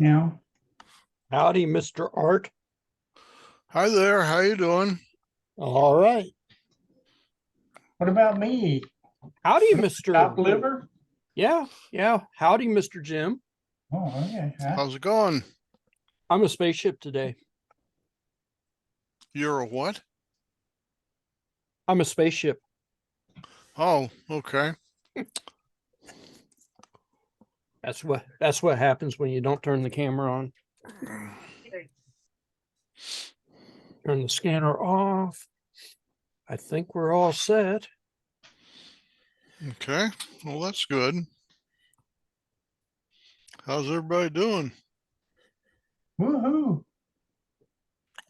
Yeah. Howdy, Mr. Art. Hi there, how you doing? All right. What about me? Howdy, Top Mr. liver? Yeah. Howdy, Mr. Jim. Oh, okay. How's it going? I'm a spaceship today. You're a what? I'm a spaceship. Oh, okay. That's what happens when you don't turn the camera on. Turn the scanner off. I think we're all set. Okay, well, that's good. How's everybody doing? Woohoo.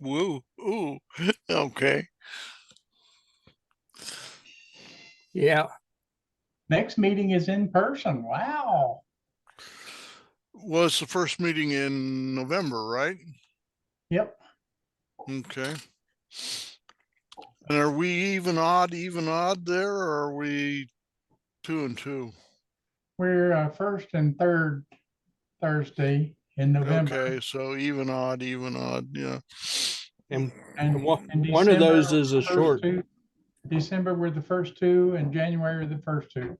Woo, ooh, okay. Yeah. Next meeting is in person. Wow. Well, it's the first meeting in November, right? Yep. Okay. And are we even odd there, or are we 2 and 2? We're first and third Thursday in November. Okay, so even odd, yeah. And And in one of December, those is a short. December we're the first two, and January the first two.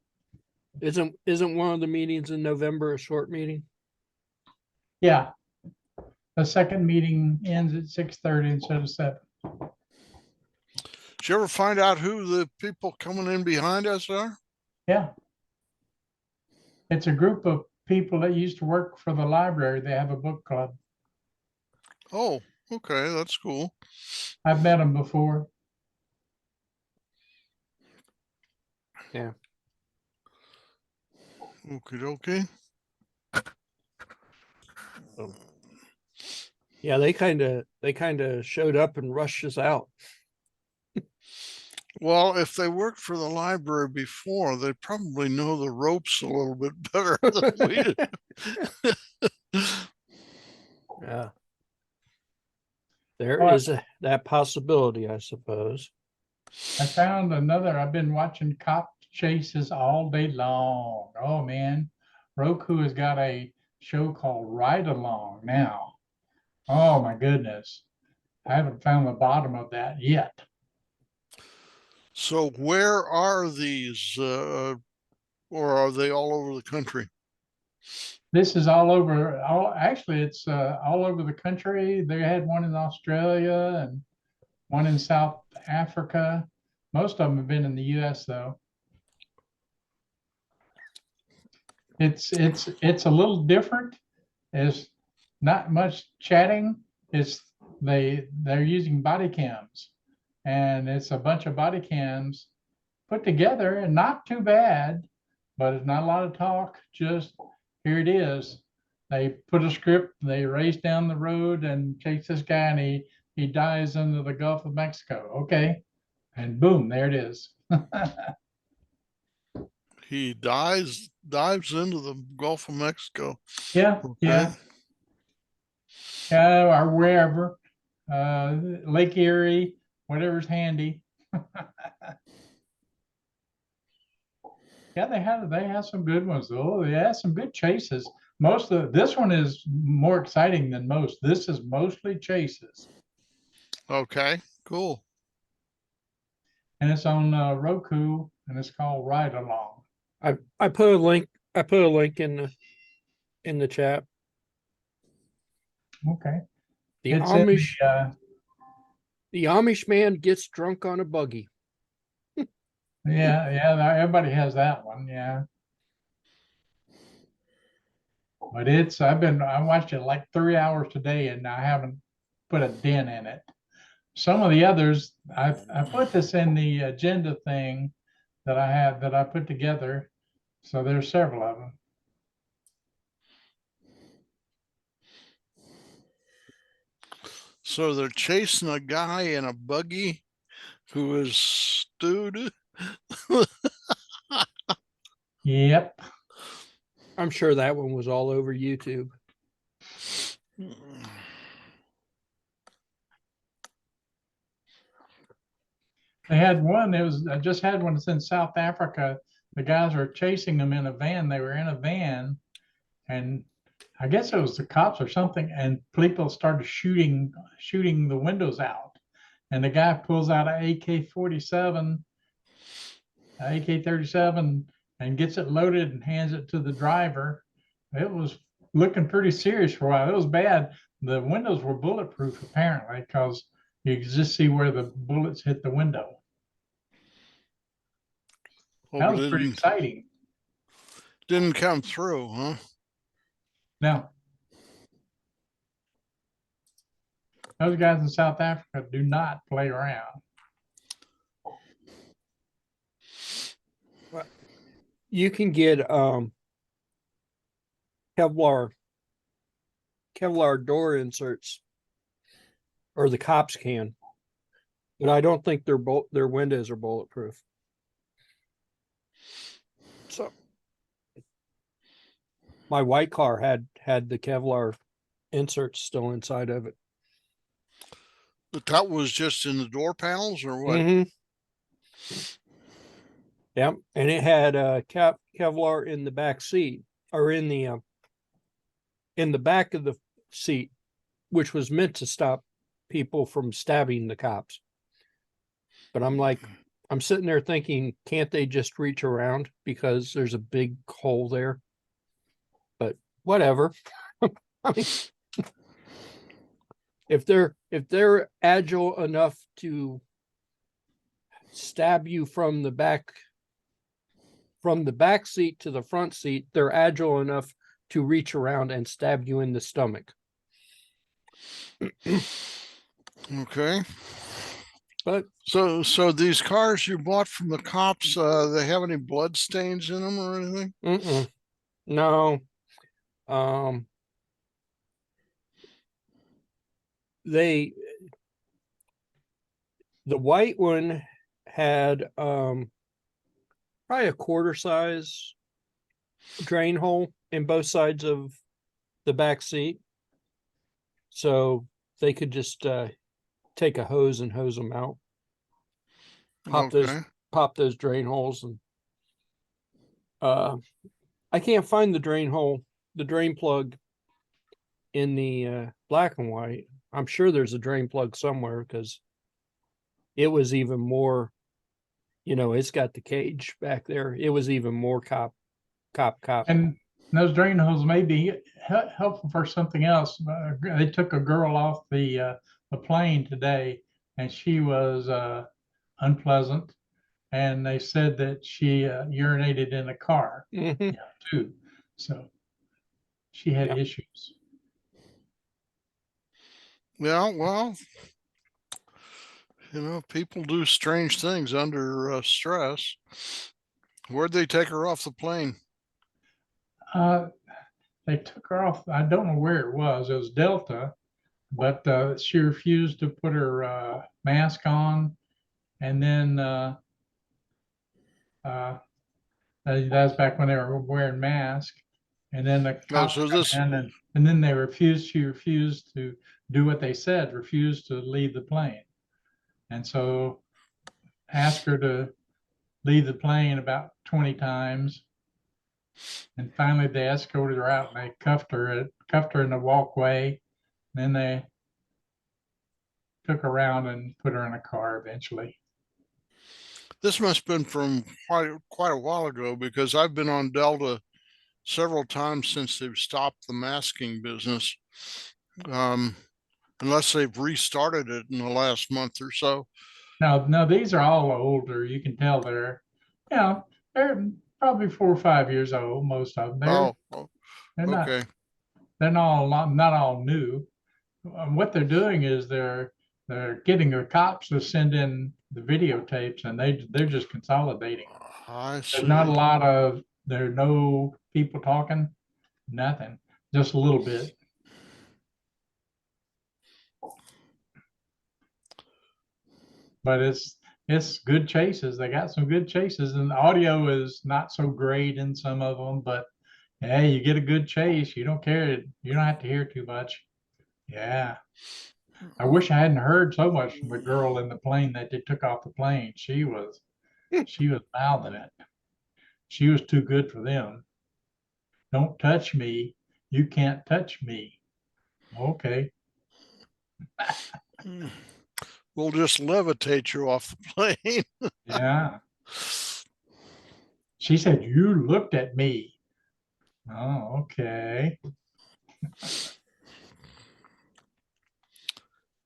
Isn't one of the meetings in November a short meeting? Yeah. The second meeting ends at 6:30 instead of 7. Did you ever find out who the people coming in behind us are? Yeah. It's a group of people that used to work for the library. They have a book club. Oh, okay, that's cool. I've met them before. Yeah. Okay. Yeah, they kind of showed up and rushed us out. Well, if they worked for the library before, they probably know the ropes a little bit better than we do. Yeah. There is that possibility, I suppose. I found another. I've been watching cop chases all day long. Oh man, Roku has got a show called Ride Along now. Oh my goodness, I haven't found the bottom of that yet. So where are these, or are they all over the country? This is all over. Actually, it's all over the country. They had one in Australia and one in South Africa. Most of them have been in the U.S. though. It's a little different. There's not much chatting. They're using body cams, and it's a bunch of body cams put together, and not too bad, but it's not a lot of talk. Just here it is. They put a script. They race down the road and chase this guy, and he dives into the Gulf of Mexico. Okay, and boom, there it is. He dives into the Gulf of Mexico. Yeah, okay. Or wherever, Lake Erie, whatever's handy. Yeah, they have some good ones though. They have some good chases. This one is more exciting than most. This is mostly chases. Okay, cool. And it's on Roku, and it's called Ride Along. I put a link. I put a link in the chat. Okay. The It's Amish. The Amish man gets drunk on a buggy. Yeah, everybody has that one. Yeah. But I watched it like 3 hours today, and I haven't put a dent in it. Some of the others, I put this in the agenda thing that I put together. So there's several of them. So they're chasing a guy in a buggy who is stewed. Yep. I'm sure that one was all over YouTube. They had one. I just had one that's in South Africa. The guys are chasing them in a van. They were in a van, and I guess it was the cops or something, and people started shooting the windows out. And the guy pulls out an AK-47, AK-37, and gets it loaded and hands it to the driver. It was looking pretty serious for a while. It was bad. The windows were bulletproof apparently, because you could just see where the bullets hit the window. Oh, That but was it pretty exciting. didn't come through, huh? Now, those guys in South Africa do not play around. You can get Kevlar door inserts, or the cops can, but I don't think their windows are bulletproof. So my white car had the Kevlar inserts still inside of it. But that was just in the door panels or what? Mm-hmm. Yep, and it had Kevlar in the back seat, or in the back of the seat, which was meant to stop people from stabbing the cops. But I'm sitting there thinking, can't they just reach around because there's a big hole there? But whatever. I mean, if they're agile enough to stab you from the back seat to the front seat, they're agile enough to reach around and stab you in the stomach. Okay. But So these cars you bought from the cops, they have any blood stains in them or anything? no, the white one had probably a quarter size drain hole in both sides of the back seat, so they could just take a hose and hose them out, Okay. pop those drain holes. And I can't find the drain plug in the black and white. I'm sure there's a drain plug somewhere, because it was even more, it's got the cage back there. It was even more cop. And those drain holes may be helpful for something else. They took a girl off the plane today, and she was unpleasant. And they said that she urinated in the car too. So she had issues. Yeah, well, people do strange things under stress. Where'd they take her off the plane? They took her off. I don't know where it was. It was Delta, but she refused to put her mask on. And then that's back when they were wearing masks. And then the cops so come this, in, and then she refused to do what they said, refused to leave the plane. And so asked her to leave the plane about 20 times. And finally they escorted her out, and they cuffed her in the walkway. Then they took her around and put her in a car eventually. this must have been from quite a while ago, because I've been on Delta several times since they've stopped the masking business. Unless they've restarted it in the last month or so. Now these are all older. You can tell they're probably 4 or 5 years old. Most of them. They're okay. not all new. What they're doing is they're getting the cops to send in the videotapes, and they're just consolidating. I see. There's not a lot there are no people talking, nothing, just a little bit. But it's good chases. They got some good chases, and the audio is not so great in some of them, but hey, you get a good chase. You don't care. You don't have to hear too much. Yeah. I wish I hadn't heard so much from the girl in the plane that they took off the plane. She was mouthing it. She was too good for them. Don't touch me. You can't touch me. Okay. We'll just levitate you off the plane. Yeah. She said, you looked at me. Oh, okay.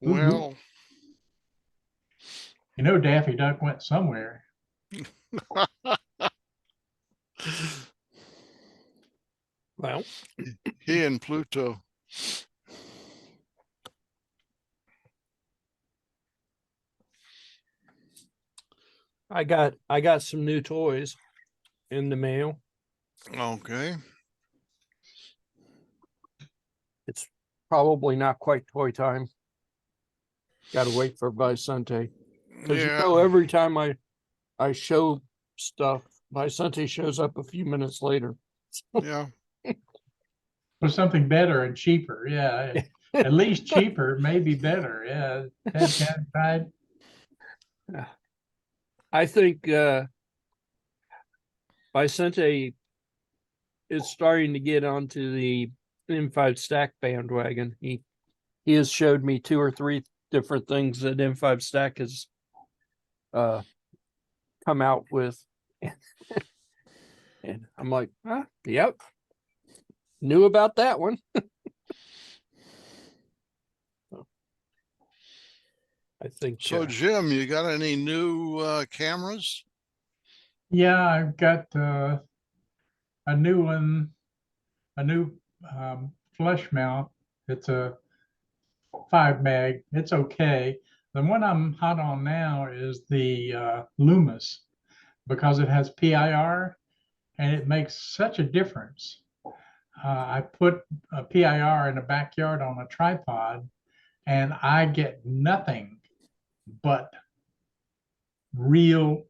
Well, You know, Daffy Duck went somewhere. Well, he and Pluto. I got some new toys in the mail. Okay. It's probably not quite toy time. Got to wait for Vicente. Because you know, Yeah. every time I show stuff, Vicente shows up a few minutes later. Yeah. For something better and cheaper. Yeah. At least cheaper, maybe better. Yeah. 10 side. I think Vicente is starting to get onto the M5 Stack bandwagon. He has showed me 2 or 3 different things that M5 Stack has come out with. And I'm like, yep. Knew about that one. I think So, Jim, you got any new cameras? Yeah, I've got a new one, a new flush mount. It's a 5 mag. It's okay. The one I'm hot on now is the Loomis because it has PIR and it makes such a difference. I put a PIR in the backyard on a tripod and I get nothing but real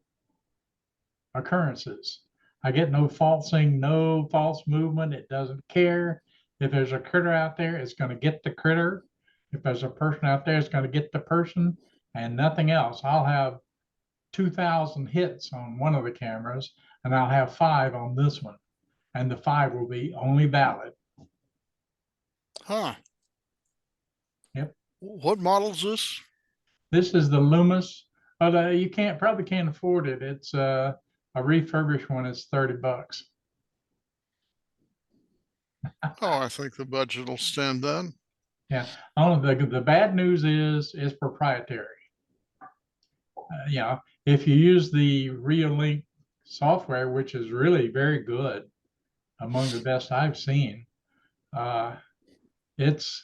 occurrences. I get no falsing, no false movement. It doesn't care. If there's a critter out there, it's going to get the critter. If there's a person out there, it's going to get the person and nothing else. I'll have 2,000 hits on one of the cameras and I'll have 5 on this one. And the 5 will be only valid. Huh. Yep. What model is this? This is the Loomis, but you probably can't afford it. It's a refurbished one. It's $30. Oh, I think the budget will stand then. Yeah. Only the bad news is it's proprietary. Yeah. If you use the Reolink software, which is really very good, among the best I've seen, it's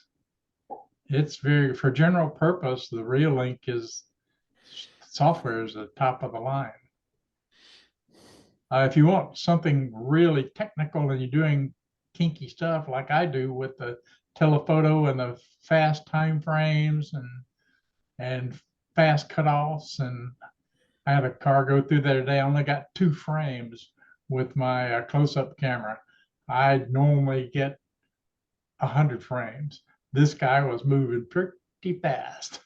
very for general purpose. The Reolink is software is the top of the line. If you want something really technical and you're doing kinky stuff like I do with the telephoto and the fast time frames and fast cutoffs, and I had a car go through there today. I only got 2 frames with my close-up camera. I normally get 100 frames. This guy was moving pretty fast.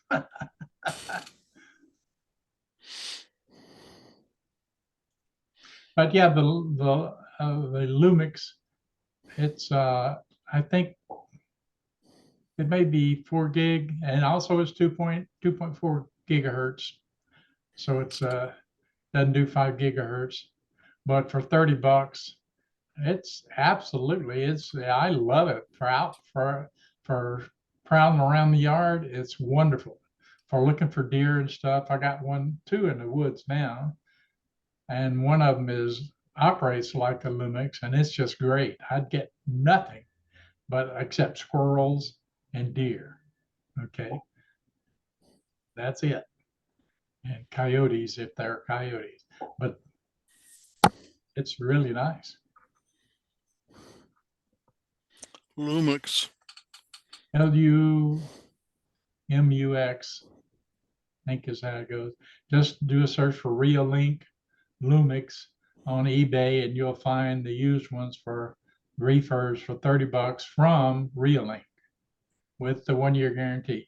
But yeah, the Lumix, it's I think it may be 4 gig, and also it's 2.4 gigahertz. So it's doesn't do 5 gigahertz, but for $30, it's absolutely I love it for prowling around the yard. It's wonderful for looking for deer and stuff. I got 2 in the woods now, and one of them operates like a Lumix, and it's just great. I'd get nothing but except squirrels and deer. Okay, that's it. And coyotes if there are coyotes, but it's really nice. Lumix. LUMUX, I think is how it goes. Just do a search for Reolink Lumix on eBay and you'll find the used ones for refurbs for $30 from Reolink with the 1-year guarantee.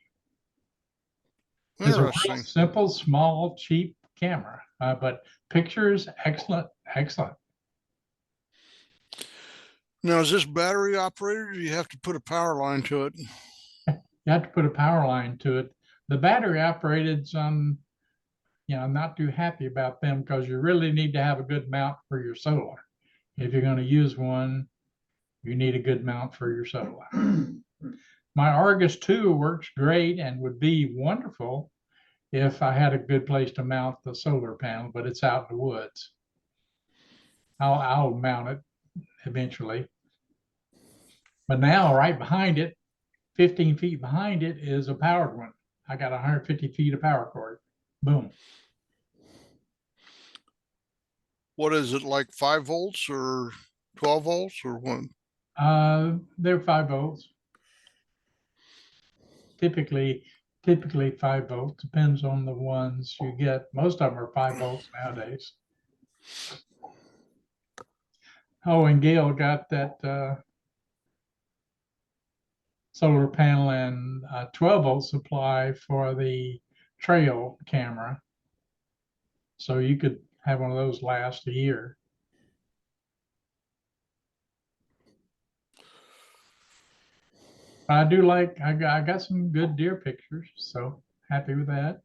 It's a real Interesting. simple, small, cheap camera, but pictures, excellent, excellent. Now, is this battery operated or do you have to put a power line to it? You have to put a power line to it. The battery operated, some, I'm not too happy about them because you really need to have a good mount for your solar. If you're going to use one, you need a good mount for your solar. My Argus 2 works great and would be wonderful if I had a good place to mount the solar panel, but it's out in the woods. I'll mount it eventually. But now right behind it, 15 feet behind it is a powered one. I got 150 feet of power cord. Boom. What is it, like 5 volts or 12 volts or what? They're 5 volts. Typically 5 volts. Depends on the ones you get. Most of them are 5 volts nowadays. Oh, and Gail got that solar panel and 12 volt supply for the trail camera. So you could have one of those last a year. I do like, I got some good deer pictures, so happy with that.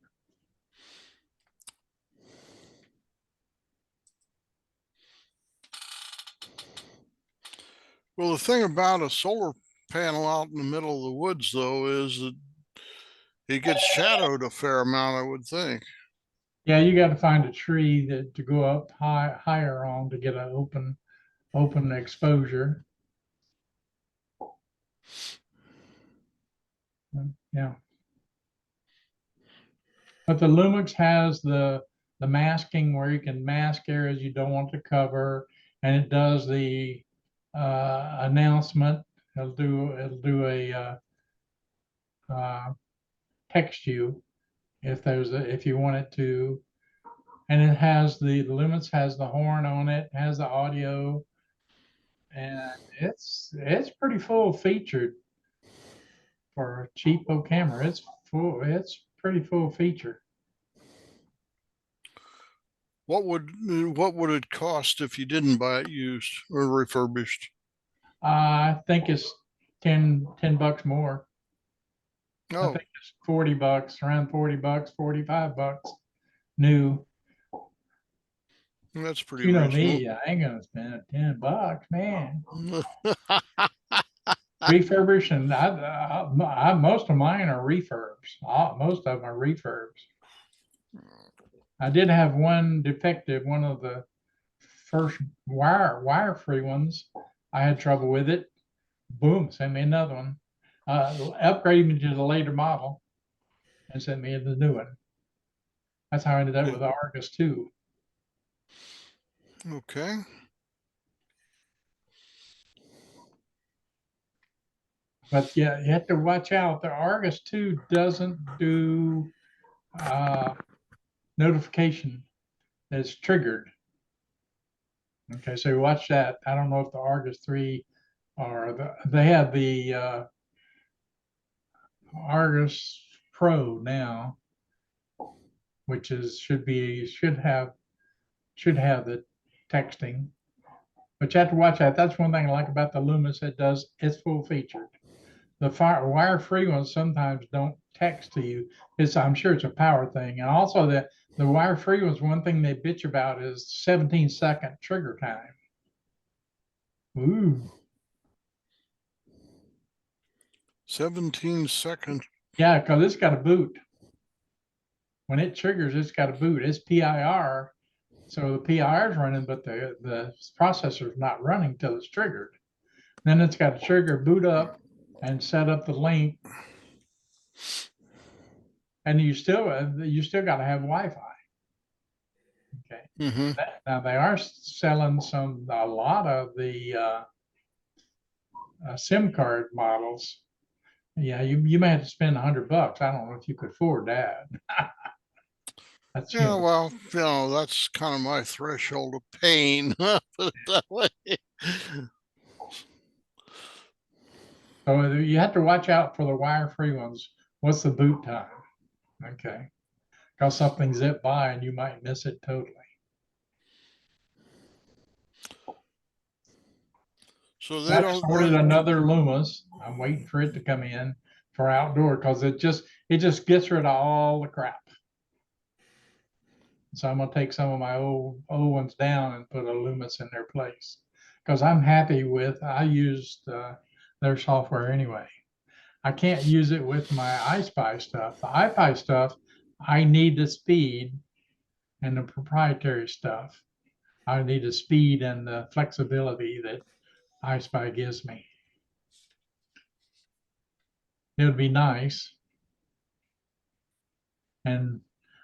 Well, the thing about a solar panel out in the middle of the woods, though, is that it gets shadowed a fair amount, I would think. Yeah, you got to find a tree to go up higher on to get an open exposure. Yeah. But the Lumix has the masking where you can mask areas you don't want to cover, and it does the announcement. It'll do a text you if you want it to, and it has the Lumix has the horn on it, has the audio, and it's pretty full featured for a cheapo camera. It's pretty full featured. What would it cost if you didn't buy it used or refurbished? I think it's 10 bucks more. I Oh, think it's 40 bucks, around 40 bucks, 45 bucks new. that's pretty You know reasonable. me, I ain't gonna spend 10 bucks, man. Refurbish, and I most of mine are refurbs. Most of them are refurbs. I did have one defective, one of the first wire-free ones. I had trouble with it. Boom, send me another one. Upgrade me to the later model and sent me the new one. That's how I ended up with the Argus 2. Okay. But yeah, you have to watch out. The Argus 2 doesn't do notification that's triggered. Okay, so watch that. I don't know if the Argus 3 or they have the Argus Pro now, which should have the texting. But you have to watch that. That's one thing I like about the Lumix. It's full featured. The wire-free ones sometimes don't text to you. I'm sure it's a power thing. And also the wire-free ones, one thing they bitch about is 17-second trigger time. Ooh. 17 seconds. Yeah, because it's got a boot. When it triggers, it's got a boot. It's PIR. So the PIR is running, but the processor is not running till it's triggered. Then it's got to trigger, boot up, and set up the link. And you still got to have Wi-Fi. Okay. Mm-hmm. Now they are selling a lot of the SIM card models. Yeah, you may have to spend $100. I don't know if you could afford that. That's Yeah, well, that's kind of my threshold of pain. Put it that way. So you have to watch out for the wire-free ones. What's the boot time? Okay, because something zipped by and you might miss it totally. So they I don't, ordered another Loomis. I'm waiting for it to come in for outdoor because it just gets rid of all the crap. So I'm gonna take some of my old ones down and put a Loomis in their place because I'm happy with. I used their software anyway. I can't use it with my iSpy stuff. The iPi stuff, I need the speed, and the proprietary stuff, I need the speed and the flexibility that iSpy gives me. It would be nice. And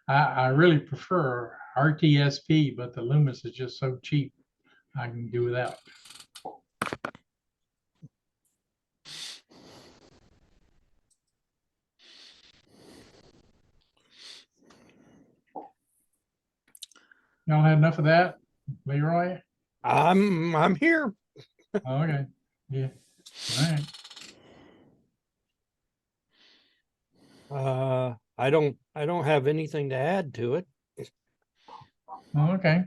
I really prefer RTSP, but the Loomis is just so cheap. I can do without. Y'all had enough of that, Leroy? I'm here. Oh, okay. Yeah. All right. I don't have anything to add to it. Oh, okay.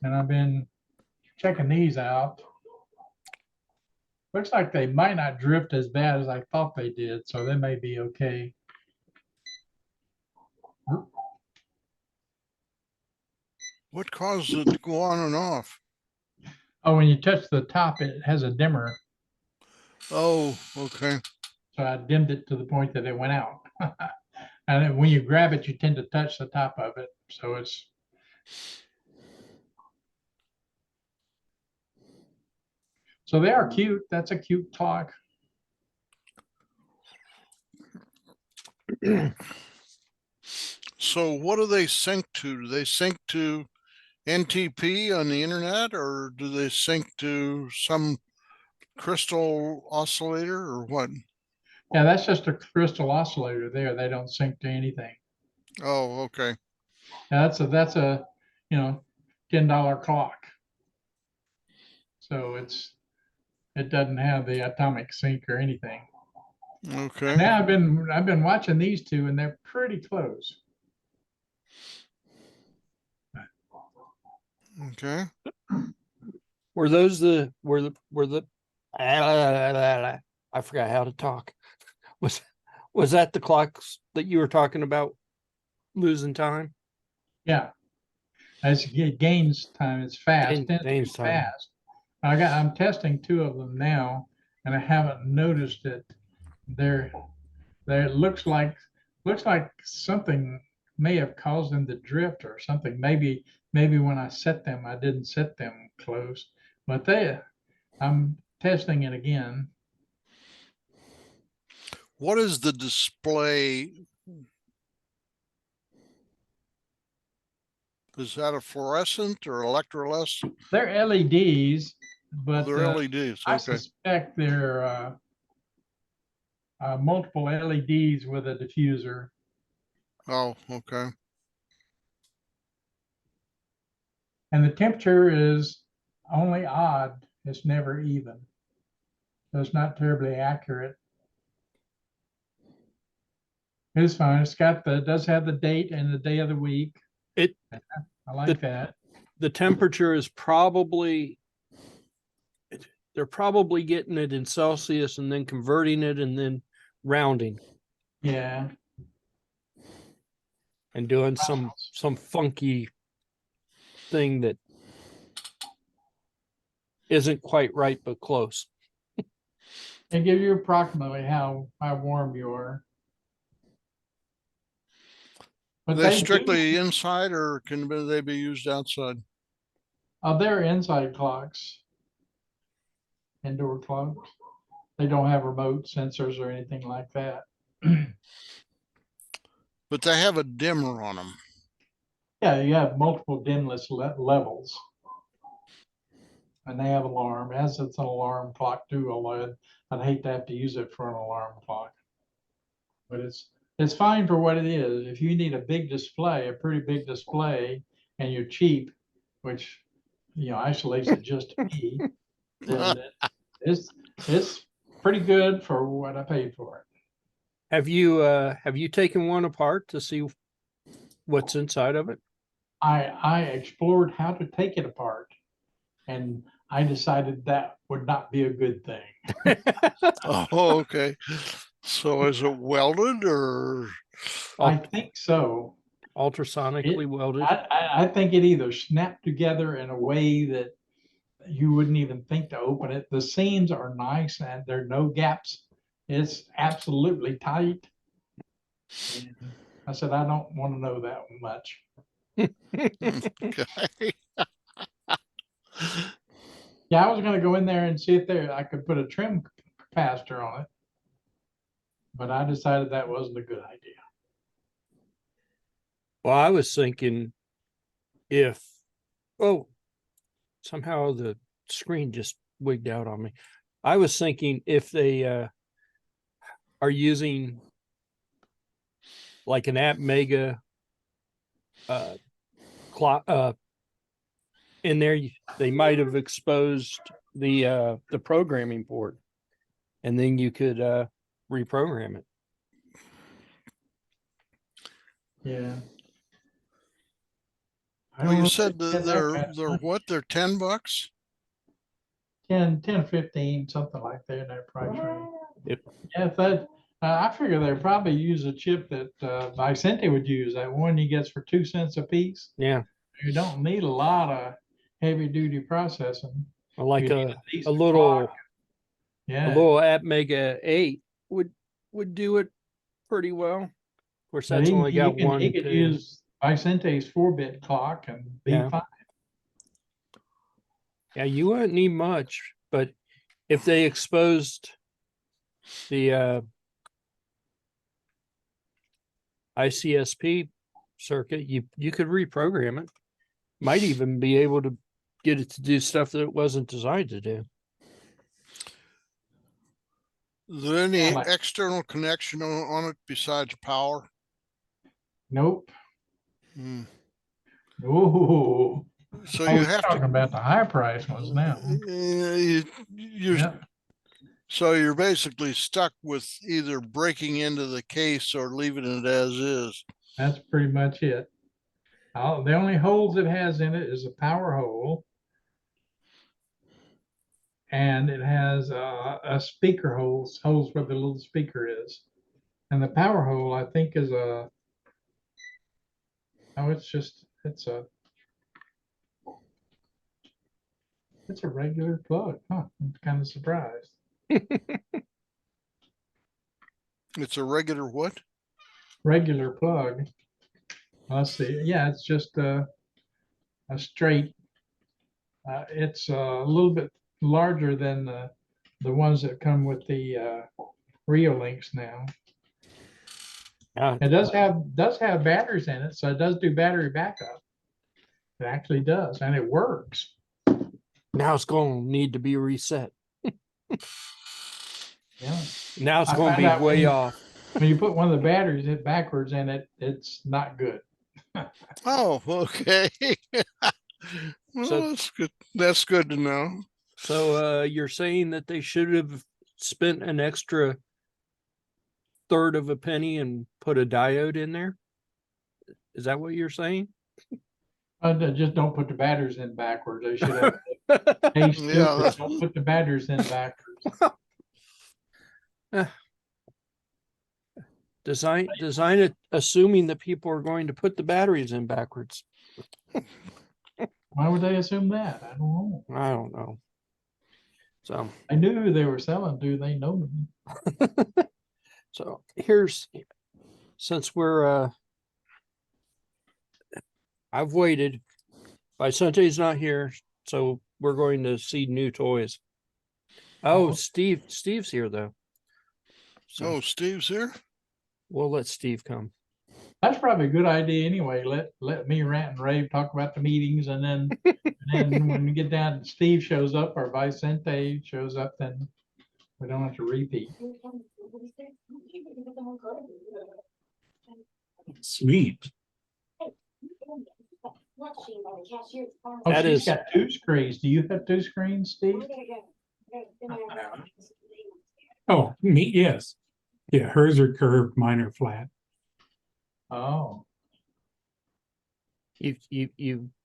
And I've been checking these out. Looks like they might not drift as bad as I thought they did, so they may be okay. what causes it to go on and off? Oh, when you touch the top, it has a dimmer. Oh, okay. So I dimmed it to the point that it went out. And then when you grab it, you tend to touch the top of it. So it's. So they are cute. That's a cute clock. So what do they sync to? Do they sync to NTP on the internet, or do they sync to some crystal oscillator, or what? Yeah, that's just a crystal oscillator there. They don't sync to anything. Oh, okay. Now that's a $10 clock. So it doesn't have the atomic sync or anything. Okay. Now I've been watching these two and they're pretty close. Okay. Were those the I forgot how to talk. Was that the clocks that you were talking about losing time? Yeah. As it gains time, it's fast. Gains time. Fast. I'm testing two of them now, and I haven't noticed it. They're it looks like something may have caused them to drift or something. Maybe when I set them, I didn't set them close, but I'm testing it again. What is the display? Is that a fluorescent or electroless? They're LEDs, Oh, but they're LEDs. I Okay. suspect they're multiple LEDs with a diffuser. Oh, okay. And the temperature is only odd. It's never even. So it's not terribly accurate. It's fine. It does have the date and the day of the week. I like that. The temperature is probably, they're probably getting it in Celsius and then converting it and then rounding Yeah. and doing some funky thing that isn't quite right, but close. They give you approximately how warm you are. Are But they do- strictly inside, or can they be used outside? they're inside clocks, indoor clocks. They don't have remote sensors or anything like that. But they have a dimmer on them. Yeah, you have multiple dimness levels. And they have alarm, as it's an alarm clock too, although I'd hate to have to use it for an alarm clock. But it's fine for what it is. If you need a big display, a pretty big display, and you're cheap, which isolates it just to me, then it's pretty good for what I paid for it. Have you taken one apart to see what's inside of it? I explored how to take it apart, And I decided that would not be a good thing. Oh, okay. So is it welded or? I think so. Ultrasonically welded. I think it either snapped together in a way that you wouldn't even think to open it. The seams are nice and there are no gaps. It's absolutely tight. And I said, I don't want to know that much. Okay. Yeah, I was going to go in there and see if I could put a trim capacitor on it, but I decided that wasn't a good idea. Well, I was thinking if, oh, somehow the screen just wigged out on me. I was thinking if they are using like an app mega in there, they might have exposed the programming port, and then you could reprogram it. Yeah. Well, you said that they're what? They're $10? 10, 15, something like that in that price range. Yep. Yeah, I figure they probably use a chip that Vicente would use, that one he gets for 2 cents a piece. Yeah. You don't need a lot of heavy duty processing. Like You need a little Yeah. a little app mega 8 would do it pretty well. Of course, that's only got one. He could use Vicente's 4-bit clock and be Yeah. fine. Yeah, you wouldn't need much, but if they exposed the ICSP circuit, you could reprogram it. Might even be able to get it to do stuff that it wasn't designed to do. Is there any Yeah, like- external connection on it besides power? Nope. Hmm. Ooh. So Oh, you we're have talking to, about the high price ones now. you're, so you're basically stuck with either breaking into the case or leaving it as is. That's pretty much it. The only holes it has in it is a power hole. And it has a speaker holes where the little speaker is. And the power hole, I think, is oh, it's a regular plug. Huh, I'm kind of surprised. It's a regular what? Regular plug. Let's see. Yeah, it's just a straight. It's a little bit larger than the ones that come with the Rio Links now. It does have batteries in it, so it does do battery backup. It actually does, and it works. Now it's going to need to be reset. Yeah. Now it's I going to found out be way off. When you put one of the batteries backwards in it, it's not good. Oh, okay. Well, So- that's good. That's good to know. So you're saying that they should have spent an extra third of a penny and put a diode in there? Is that what you're saying? Just don't put the batteries in backwards. They should have. Hey, stupid, Yeah. don't put the batteries in backwards. Design it assuming that people are going to put the batteries in backwards. Why would they assume that? I don't know. I don't know. So I knew who they were selling to. They know me. so since we're I've waited. Vicente's not here, so we're going to see new toys. Oh, Oh. Steve's here though. So Oh, Steve's here? we'll let Steve come. That's probably a good idea anyway. Let me rant and rave, talk about the meetings, and then when we get down, Steve shows up or Vicente shows up, then we don't have to repeat. Sweet. Oh, That she's is- got 2 screens. Do you have 2 screens, Steve? Oh, me, yes. Yeah, hers are curved, mine are flat. Oh, You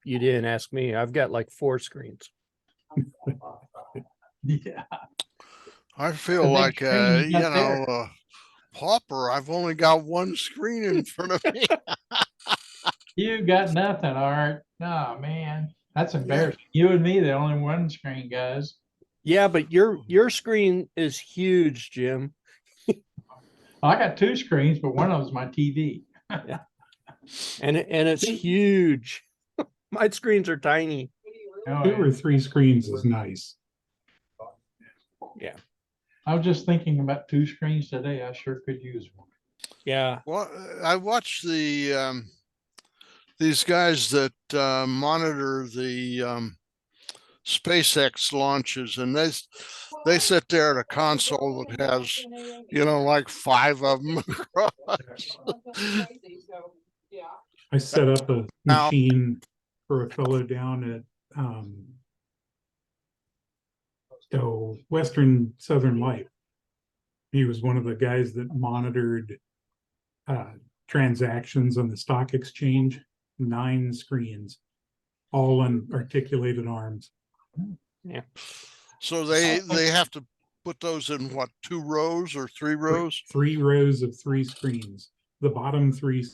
didn't ask me. I've got like 4 screens. Yeah. I feel The big like, screen you got there. pauper. I've only got one screen in front of me. You got nothing, Art. No, man. That's Yeah. embarrassing. You and me, the only one screen, guys. Yeah, but your screen is huge, Jim. I got two screens, but one of them's my TV. And it's huge. My screens are tiny. Oh, 2 or 3 screens is nice. Yeah. I was just thinking about two screens today. I sure could use one. Yeah. Well, I watched these guys that monitor the SpaceX launches, and they sit there at a console that has, like 5 of them across. I set up a Now- machine for a fellow down at Western Southern Life. He was one of the guys that monitored transactions on the stock exchange. 9 screens, all on articulated arms. So they have to put those in what, 2 rows or 3 rows? 3 rows of 3 screens. The bottom 3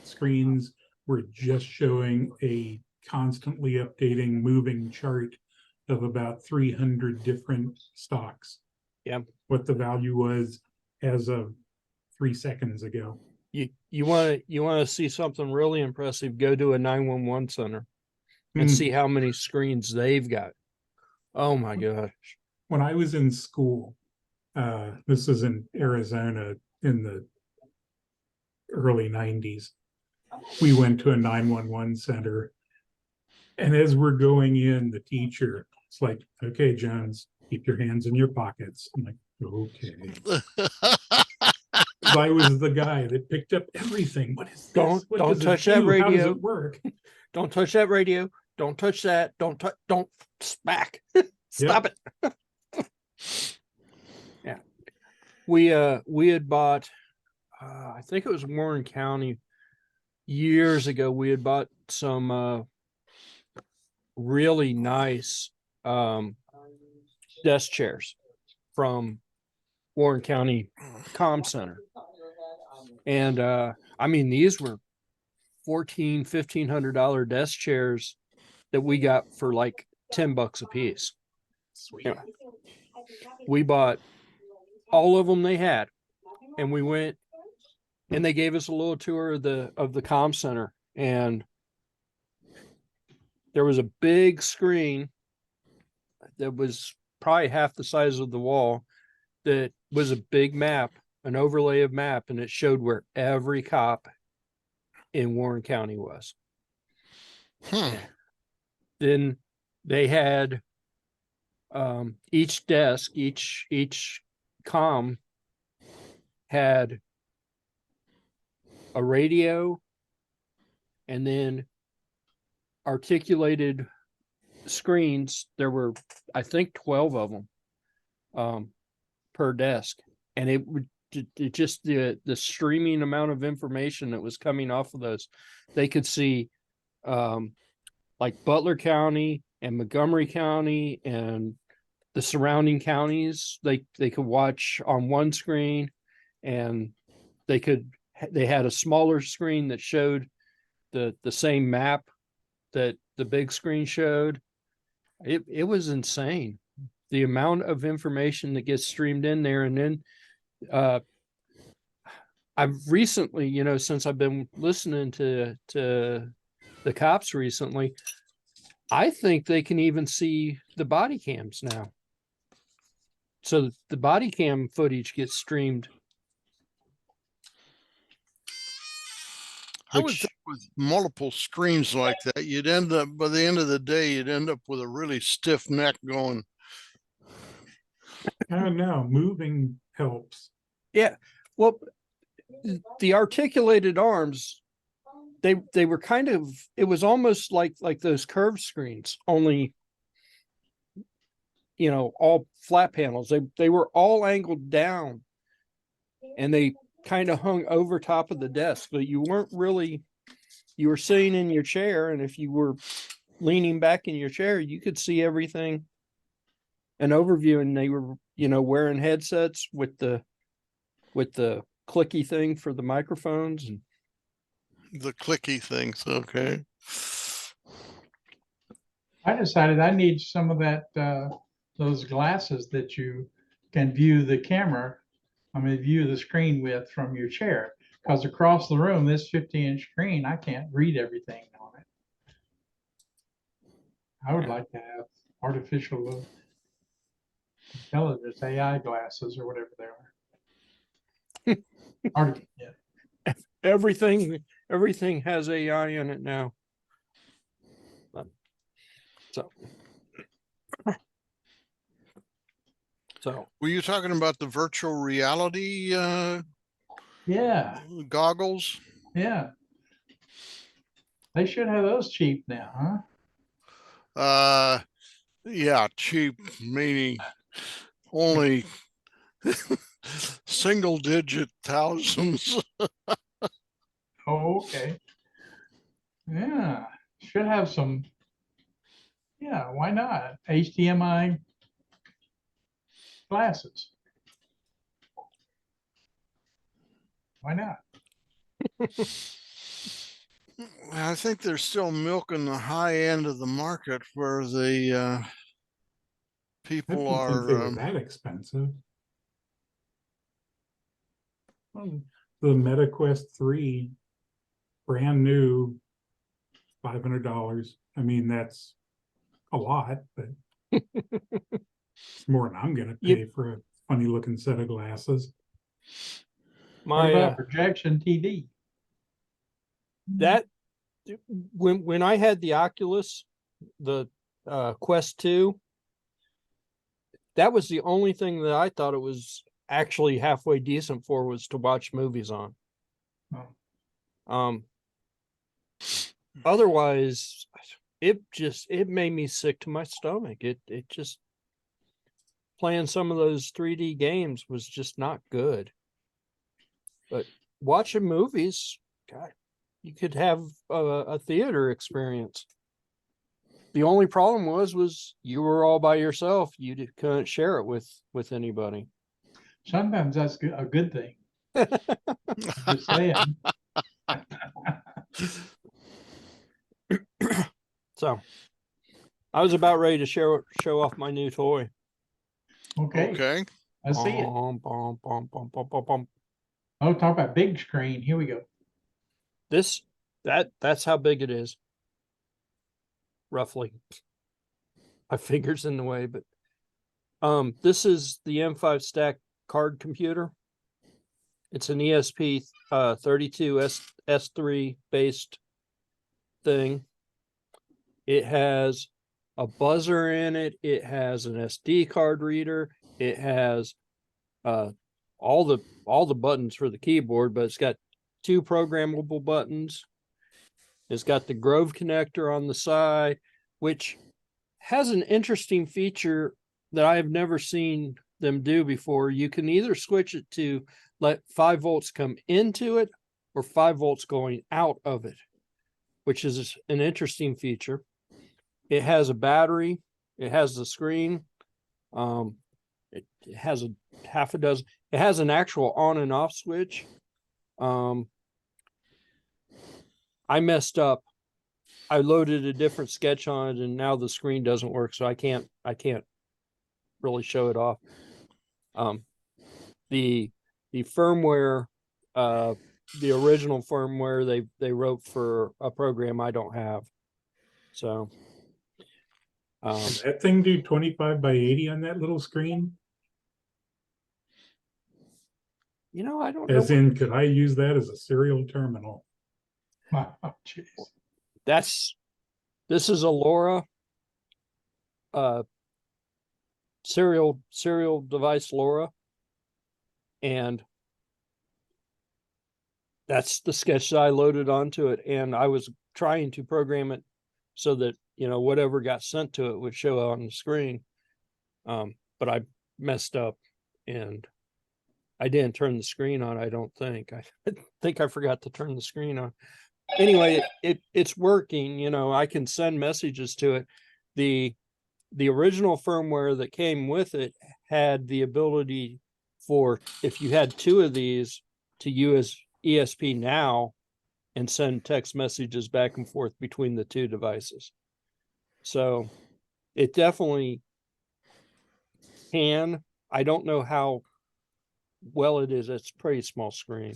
screens were just showing a constantly updating moving chart of about 300 different stocks. Yeah. What the value was as of 3 seconds ago. You want to see something really impressive, go to a 911 center and Hmm. see how many screens they've got. Oh my gosh. When I was in school, this is in Arizona in the early 90s, we went to a 911 center. And as we're going in, the teacher, it's like, okay, Jones, keep your hands in your pockets. I'm like, okay. I was the guy that picked up everything. What is this? Don't What does it touch that do? How does radio. it work? Don't touch that radio. Don't touch that. Don't smack. Stop it. Yeah. We had bought I think it was Warren County years ago. We had bought some really nice desk chairs from Warren County Comm Center. And I mean, these were $1,500 desk chairs that we got for like $10 a piece. Sweet. Yeah. We bought all of them they had, and we went and they gave us a little tour of the comm center, and there was a big screen that was probably half the size of the wall that was a big map, an overlay of map, and it showed where every cop in Warren County was. Then they had each desk, each comm had a radio and then articulated screens. There were, I think, 12 of them per desk, and it would just the streaming amount of information that was coming off of those. They could see like Butler County and Montgomery County and the surrounding counties. They could watch on one screen, and they had a smaller screen that showed the same map that the big screen showed. It was insane, the amount of information that gets streamed in there. And then I've recently, since I've been listening to the cops recently, I think they can even see the body cams now. So the body cam footage gets streamed. I would think with multiple screens like that, you'd end up, by the end of the day, you'd end up with a really stiff neck going. I don't know. Moving helps. Yeah. Well, the articulated arms, they were kind of, it was almost like those curved screens, only, all flat panels. They were all angled down, and they kind of hung over top of the desk, but you weren't really, you were sitting in your chair, and if you were leaning back in your chair, you could see everything, an overview, and they were, wearing headsets with the clicky thing for the microphones. And The clicky things, okay. I decided I need some of that, those glasses that you can view the camera, view the screen with from your chair. Because across the room, this 50-inch screen, I can't read everything on it. I would like to have artificial intelligence AI glasses or whatever they are. Yeah. everything has AI in it now. So Were you talking about the virtual reality Yeah, goggles? yeah. They should have those cheap now, huh? Yeah, cheap, meaning only single digit thousands. Oh, okay. Yeah, should have some. Yeah, why not? HDMI glasses. Why not? I think they're still milking the high end of the market where the I people didn't think they are. were that expensive. The MetaQuest 3, brand new, $500. I mean, that's a lot, but it's more than I'm gonna pay for a funny looking set of glasses. What my about projection TV? that when I had the Oculus, the Quest 2, that was the only thing that I thought it was actually halfway decent for, was to watch movies on. Oh. Otherwise it made me sick to my stomach. It just, playing some of those 3D games was just not good. But watching movies, God, you could have a theater experience. The only problem was you were all by yourself. You couldn't share it with anybody. Sometimes that's a good thing. Just saying. So I was about ready to show off my new toy. Okay, Okay. I see it. Bum, bum, bum, bum, bum, bum, bum. Oh, talk about big screen. Here we go. That's how big it is. Roughly. My finger's in the way, but this is the M5 stack card computer. It's an ESP 32 S3 based thing. It has a buzzer in it. It has an SD card reader. It has all the buttons for the keyboard, but it's got 2 programmable buttons. It's got the Grove connector on the side, which has an interesting feature that I have never seen them do before. You can either switch it to let 5 volts come into it or 5 volts going out of it, which is an interesting feature. It has a battery. It has the screen. It has a half a dozen. It has an actual on and off switch. I messed up. I loaded a different sketch on it, and now the screen doesn't work, so I can't really show it off. The firmware, the original firmware they wrote for a program I don't have. So Can that thing do 25 by 80 on that little screen? I don't As know. in, could I use that as a serial terminal? Oh, jeez. This is a LoRa serial device LoRa, and that's the sketch that I loaded onto it, and I was trying to program it so that whatever got sent to it would show on the screen, but I messed up and I didn't turn the screen on. I don't think. I think I forgot to turn the screen on. anyway, it's working, you know, I can send messages to it. The original firmware that came with it had the ability for, if you had two of these, to use ESP now and send text messages back and forth between the two devices. So it definitely can. I don't know how well it is. It's a pretty small screen.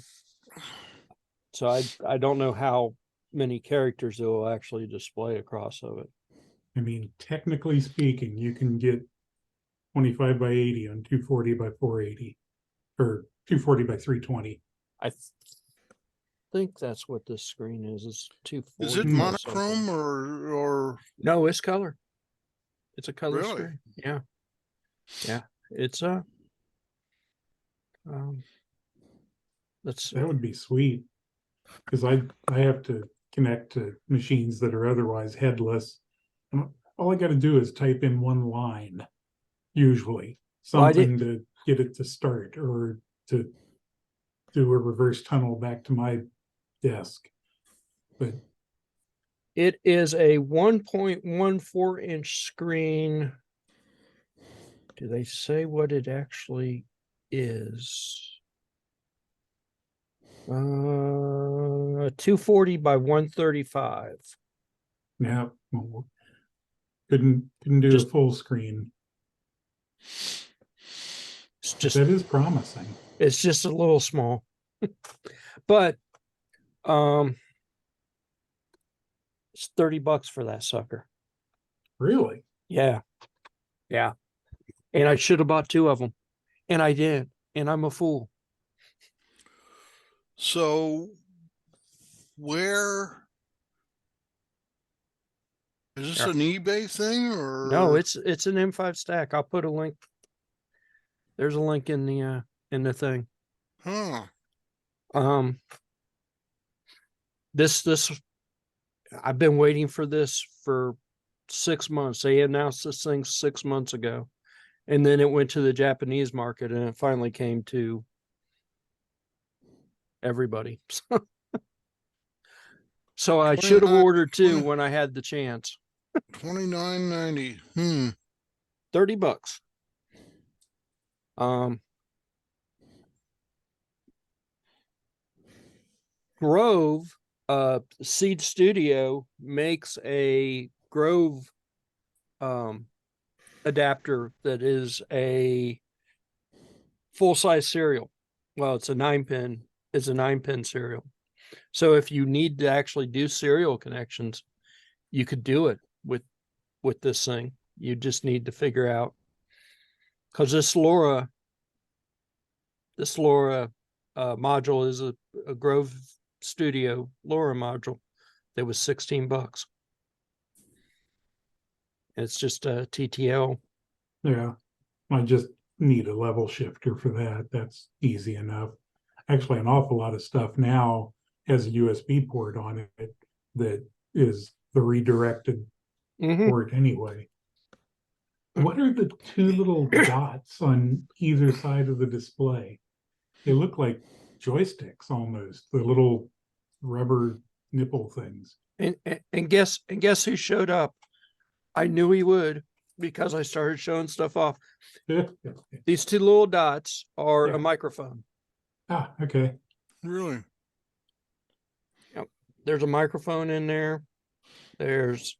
So I don't know how many characters it will actually display across of it. I mean, technically speaking, you can get 25 by 80 on 240 by 480 or 240 by 320. I think that's what this screen is 240. Is it or monochrome something. or No, it's color. It's a color Really? screen. Yeah. Yeah. It's let's see. That would be sweet. Because I have to connect to machines that are otherwise headless. And all I got to do is type in one line, usually, Well, something to get it to start or to do a reverse tunnel back to my desk. But It is a 1.14 inch screen. Do they say what it actually is? 240 by 135. yeah, couldn't do Just- a full screen. It's just That is promising. it's just a little small. But it's $30 for that sucker. Really? Yeah. Yeah. And I should have bought two of them. And I did. And I'm a fool. so where is this Yeah. an eBay thing or No, it's an M5 stack. I'll put a link. There's a link in the thing. huh? This I've been waiting for this for 6 months. They announced this thing 6 months ago, and then it went to the Japanese market, and it finally came to everybody. So I should have 29 ordered two when I had the chance. $29.90. $30. Grove, Seed Studio makes a Grove adapter that is a full-size serial. Well, it's a 9-pin. It's a 9-pin serial. So if you need to actually do serial connections, you could do it with this thing. You just need to figure out, because this LoRa module is a Grove Studio LoRa module that was $16. It's just a TTL. Yeah. I just need a level shifter for that. That's easy enough. Actually, an awful lot of stuff now has a USB port on it that is the redirected port anyway. What are the two little dots on either side of the display? They look like joysticks almost, the little rubber nipple things. And guess who showed up? I knew he would, because I started showing stuff off. These two little dots are Yeah. a microphone. Ah, okay. Really? There's a microphone in there. There's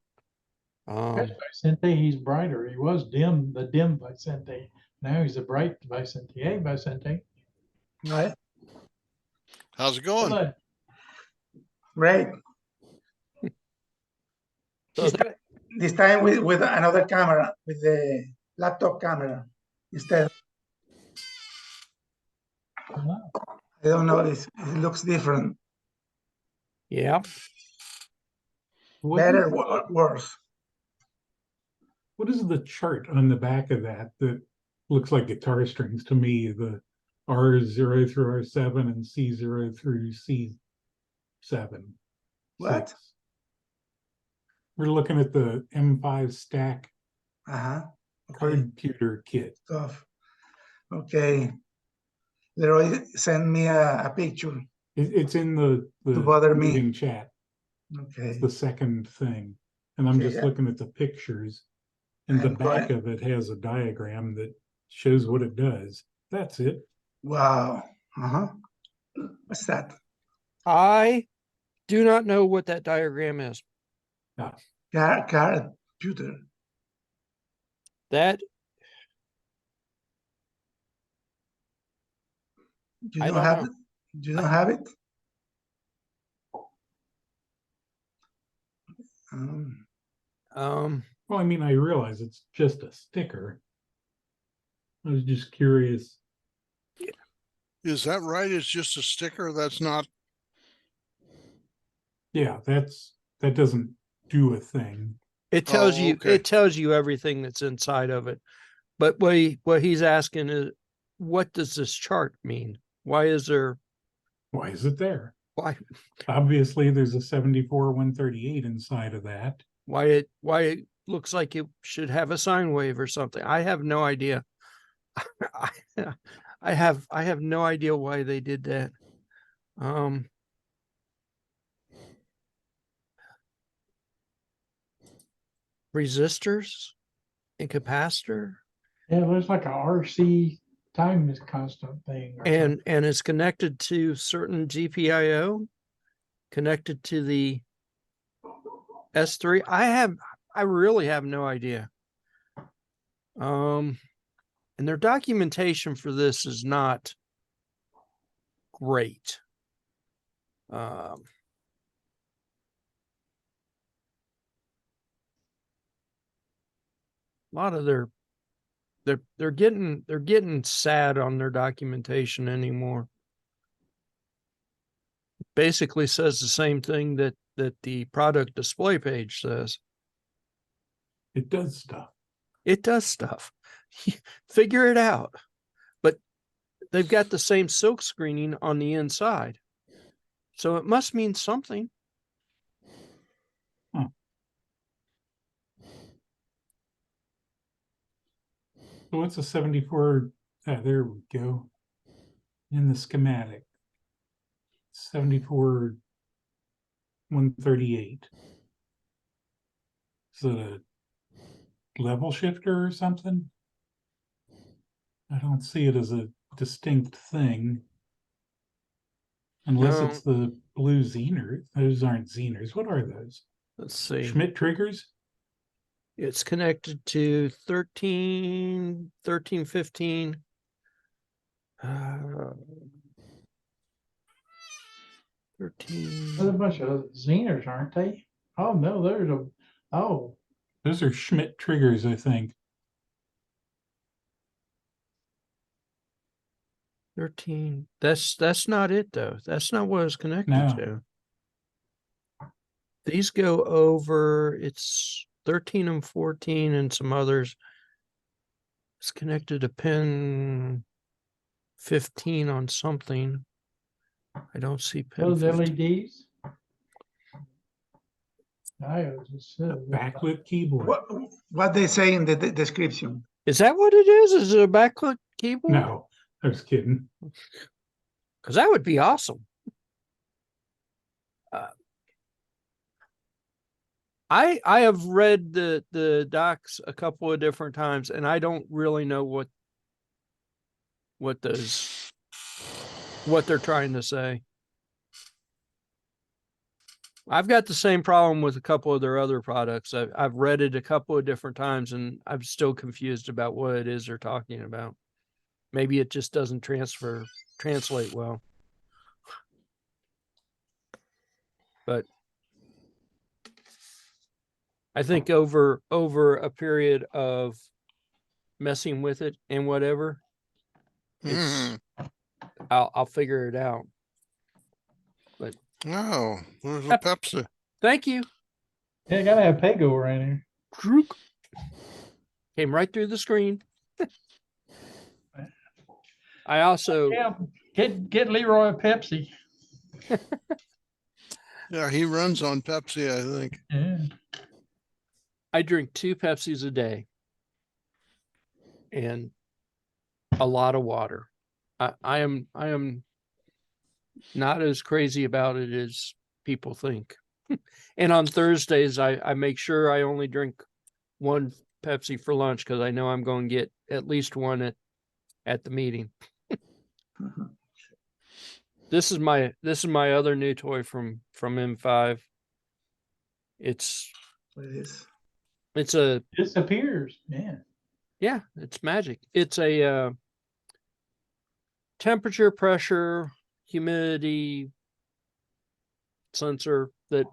Vicente, he's brighter. He was dim, the dim Vicente. Now he's a bright Vicente. Hey, Vicente. Right, How's it going? Good. great. so This time with another camera, with the laptop camera instead. Wow. I don't know, it looks different. yeah. What Better, is- worse. What is the chart on the back of that looks like guitar strings to me? The R0 through R7 and C0 through C7. What? 6. We're looking at the M5 stack Okay, computer kit. stuff. Okay. Leroy send me a picture. It's in the To bother me. meeting chat. Okay. It's the second thing. And I'm Okay, just yeah. looking at the pictures. And the I'm back going- of it has a diagram that shows what it does. That's it. Wow. Uh-huh. What's that? I do not know what that diagram is. Car computer. That You I don't don't have know. it? You don't have it? Um, Well, I mean, I realize it's just a sticker. I was just curious. Is that right? It's just a sticker? That's not, Yeah, that doesn't do a thing. it tells Oh, you okay. it tells you everything that's inside of it. But what he's asking is, what does this chart mean? Why is there Why is it there? why Obviously, there's a 74-138 inside of that. why it looks like it should have a sine wave or something? I have no idea. I have no idea why they did that. Resistors and capacitor, Yeah, it looks like a RC time is constant thing. Or something. and it's connected to certain GPIO, connected to the S3. I really have no idea. And their documentation for this is not great. A lot of they're getting sad on their documentation anymore. It basically says the same thing that the product display page says. It does stuff. It does stuff. Figure it out. But they've got the same silk screening on the inside. So it must mean something. So what's a 74? There we go. In the schematic. 74-138. Is it a level shifter or something? I don't see it as a distinct thing. Unless it's the blue Zener. Those aren't Zeners. What are those? Let's see. Schmidt triggers? It's connected to 13, 15. 13. There's a bunch of Zeners, aren't they? Oh no, there's a Those are Schmidt triggers, I think. 13. That's not it though. That's not what it's connected No. to. These go over, it's 13 and 14 and some others. It's connected to pin 15 on something. I don't see pin those 15. LEDs. I just said Backlit keyboard. what they say in the description? Is that what it is? Is it a backlit keyboard? No, I was kidding. Because that would be awesome. I have read the docs a couple of different times, and I don't really know what they're trying to say. I've got the same problem with a couple of their other products. I've read it a couple of different times, and I'm still confused about what it is they're talking about. Maybe it just doesn't translate well. But I think over a period of messing with it and whatever, I'll figure it out. But Oh, there's a Pepsi. thank you. Yeah, gotta have Pego around here. Drook. Came right through the screen. I also Yeah, get Leroy a Pepsi. Yeah, he runs on Pepsi, I think. Yeah. I drink 2 Pepsis a day and a lot of water. I am not as crazy about it as people think. And on Thursdays, I make sure I only drink one Pepsi for lunch because I know I'm going to get at least one at the meeting. Mhm. This is my other new toy from M5. It's What it is? a Disappears, man. yeah, it's magic. It's a temperature, pressure, humidity sensor that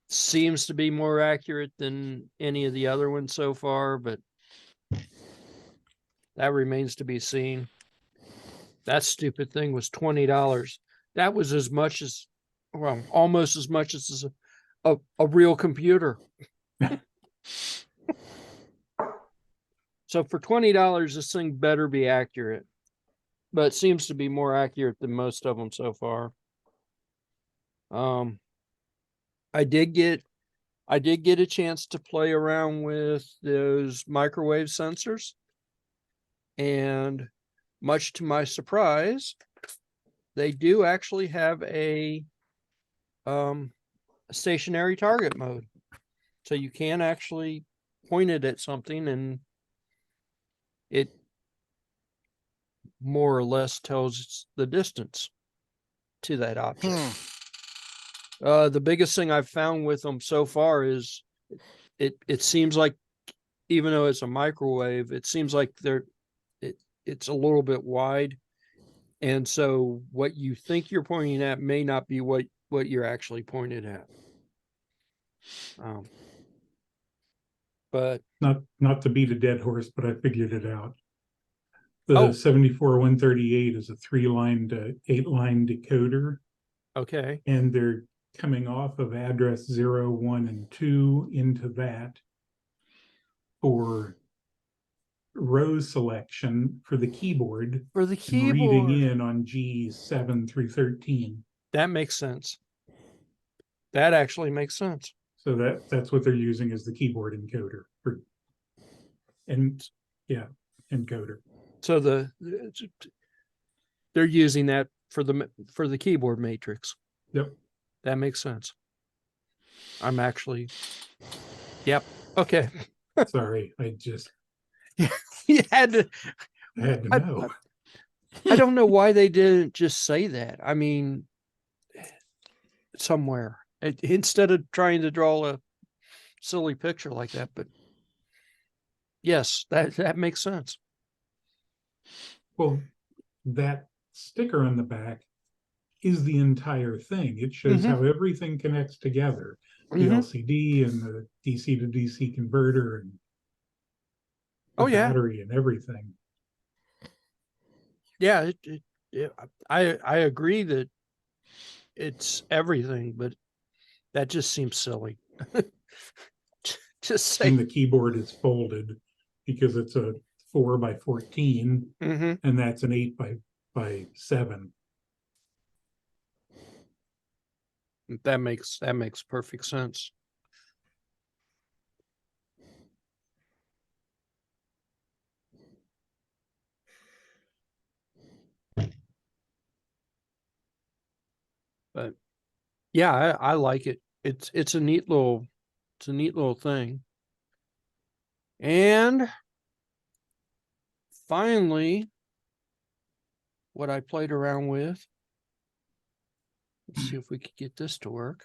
seems to be more accurate than any of the other ones so far, but that remains to be seen. That stupid thing was $20. That was as much as, well, almost as much as a real computer. So for $20, this thing better be accurate, but it seems to be more accurate than most of them so far. I did get a chance to play around with those microwave sensors, and much to my surprise, they do actually have a stationary target mode. So you can actually point it at something and it more or less tells the distance to that object. The biggest thing I've found with them so far is it seems like, even though it's a microwave, it seems like it's a little bit wide. And so what you think you're pointing at may not be what you're actually pointed at. But Not to beat a dead horse, but I figured it out. The Oh. 74138 is a 3-line to 8-line decoder, okay, and they're coming off of address 0, 1, and 2 into that for row selection for the keyboard for the and reading keyboard, in on G7 through 13. that makes sense. That actually makes sense. So that's what they're using as the keyboard encoder for, and yeah, encoder. So they're using that for the keyboard matrix. Yep. That makes sense. I'm actually, yep. Okay. Sorry, I just You had to. I had to I- know. I don't know why they didn't just say that. I mean, somewhere instead of trying to draw a silly picture like that. But yes, that makes sense. Well, that sticker on the back is the entire thing. It shows how everything connects together. The LCD and the DC to DC converter and the battery and everything. Yeah, I agree that it's everything, but that just seems silly. Just say. And the keyboard is folded because it's a 4x14, and that's an 8x7. That makes perfect sense. But yeah, I like it. It's a neat little thing. And finally, what I played around with. Let's see if we could get this to work.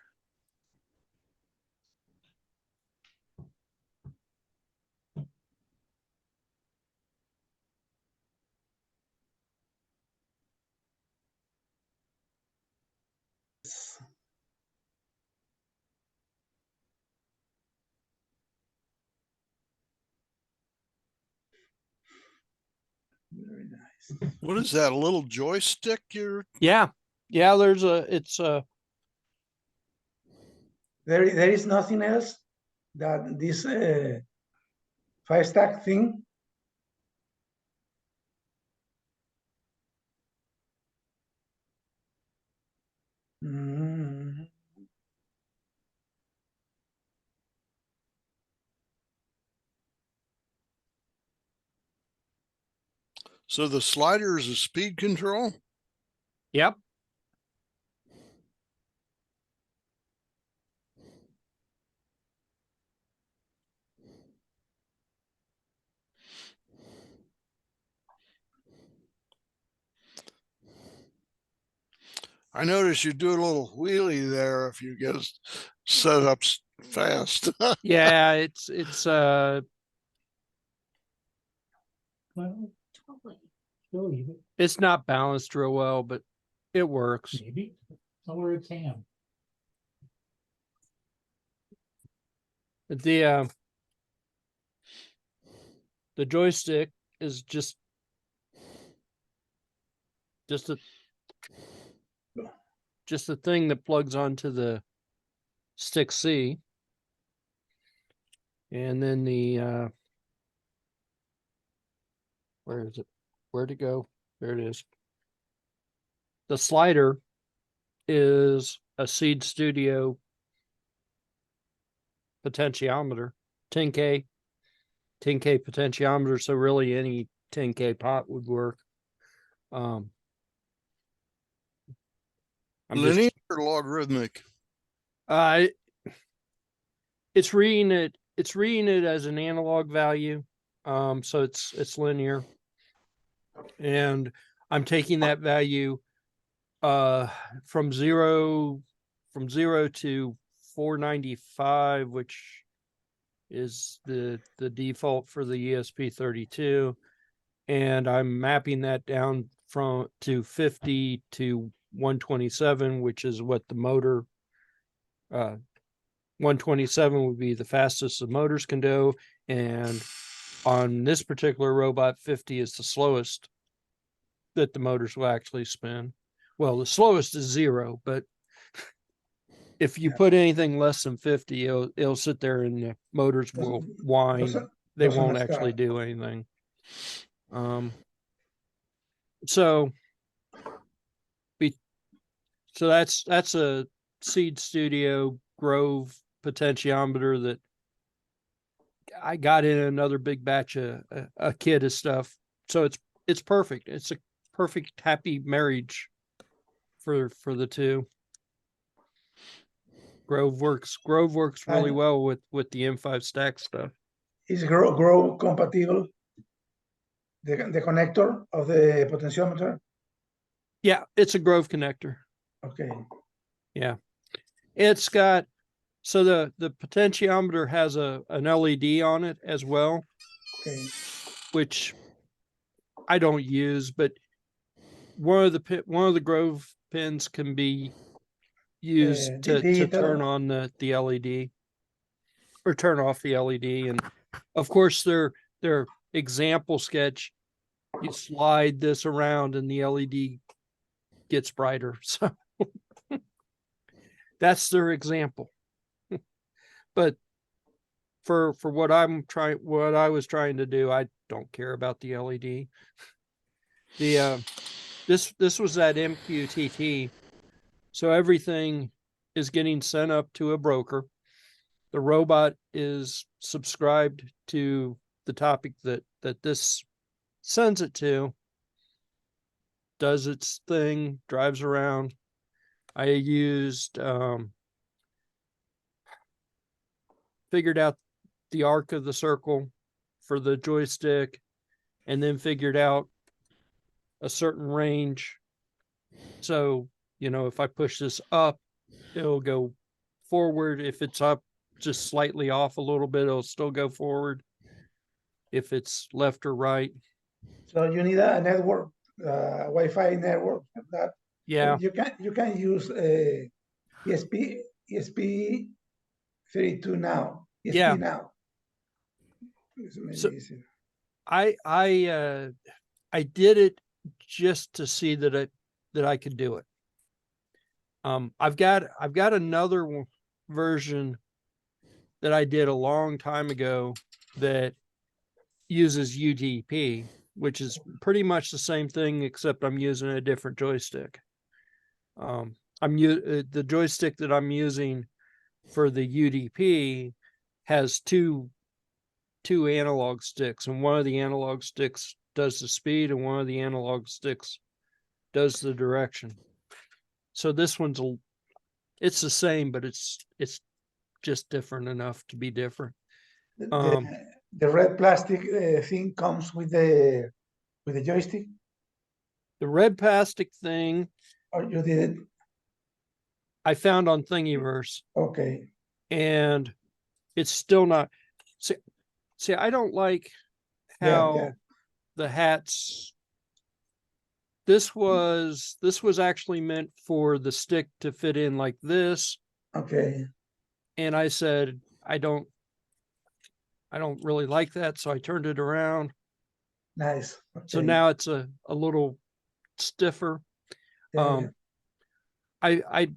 Very nice. What is that, a little joystick you're? Yeah. It's There is nothing else that this 5-stack thing. Mm. So the slider is a speed control? yep. I noticed you do a little wheelie there if you get set up fast. Yeah, it's Well, still eat it, it's not balanced real well, but it works. maybe. Tell her it's ham. The joystick is just a thing that plugs onto the stick C. And then the where is it? Where'd it go? There it is. The slider is a Seed Studio potentiometer, 10K potentiometer. So really any 10K pot would work. I'm Linear just, or logarithmic? it's reading it as an analog value. So it's linear. And I'm taking that value from zero to 495, which is the default for the ESP32, and I'm mapping that down to 50 to 127, which is what the motor 127 would be the fastest the motors can do, and on this particular robot, 50 is the slowest that the motors will actually spin. Well, the slowest is 0, but if you put anything less than 50, it'll sit there and the motors will whine. They won't actually do anything. So that's a Seed Studio Grove potentiometer that I got in another big batch of a kit of stuff. So it's perfect. It's a perfect happy marriage for the two. Grove works really well with the M5 stack stuff. Is Grove compatible? The connector of the potentiometer? Yeah, it's a Grove connector. Okay. Yeah. It's got, so the potentiometer has an LED on it as well. Okay. Which I don't use, but one of the Grove pins can be used to turn on the LED or turn off the LED. And of course their example sketch, you slide this around and the LED gets brighter. So that's their example. But for what I was trying to do, I don't care about the LED. This was that MQTT. So everything is getting sent up to a broker. The robot is subscribed to the topic that this sends it to, does its thing, drives around. I used figured out the arc of the circle for the joystick, and then figured out a certain range. So, if I push this up, it'll go forward. If it's up just slightly off a little bit, it'll still go forward. If it's left or right. So you need a network, Wi-Fi network. That Yeah. you can use ESP32 now. ESP Yeah. now. So I did it just to see that I could do it. I've got another version that I did a long time ago that uses UDP, which is pretty much the same thing, except I'm using a different joystick. The joystick that I'm using for the UDP has two analog sticks, and one of the analog sticks does the speed and one of the analog sticks does the direction. So this one's it's the same, but it's just different enough to be different. The red plastic thing comes with the joystick. The red plastic thing. Or you did it? I found on Thingiverse, Okay. and it's still not. See, I don't like Yeah, how yeah. the hats. This was actually meant for the stick to fit in like this, Okay. and I said I don't really like that, so I turned it around. Nice. So Okay. now it's a little stiffer. Yeah, I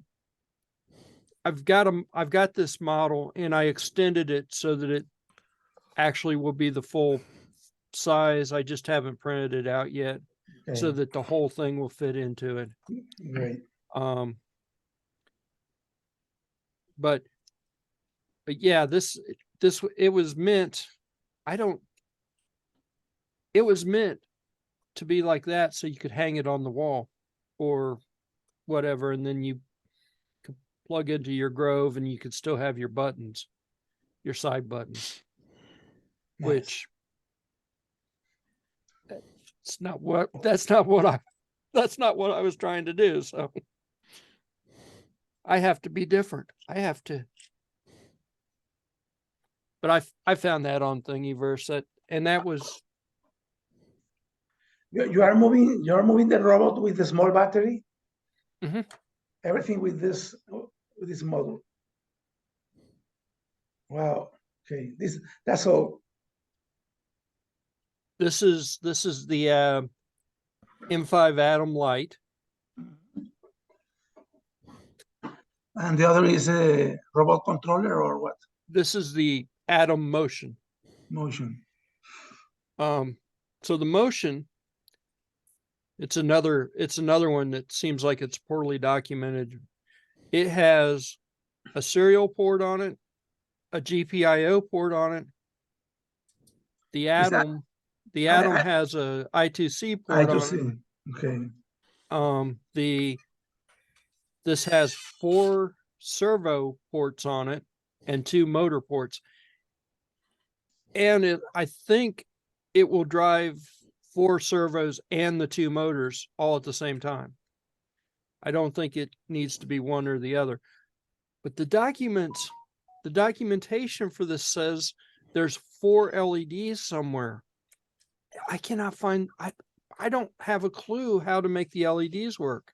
I've got this model, and I extended it so that it actually will be the full size. I just haven't printed it out yet, yeah. so Okay. that the whole thing will fit into it. Great. But yeah, this it was meant. It was meant to be like that, so you could hang it on the wall, or whatever, and then you could plug into your Grove, and you could still have your buttons, your side buttons, Nice. which that's not what I was trying to do. So I have to be different. I have to. But I found that on Thingiverse, and that was You are moving the robot with the small battery. Mhm. Everything with this model. Wow. Okay. That's all. this is the M5 Atom Lite. And the other is a robot controller or what? This is the Atom Motion. Motion. So the Motion, it's another one that seems like it's poorly documented. It has a serial port on it, a GPIO port on it. The Is that- Atom has a I2C I port to on see. Okay. it. This has 4 servo ports on it and 2 motor ports. And I think it will drive 4 servos and the 2 motors all at the same time. I don't think it needs to be one or the other. But the documentation for this says there's 4 LEDs somewhere. I cannot find, I don't have a clue how to make the LEDs work,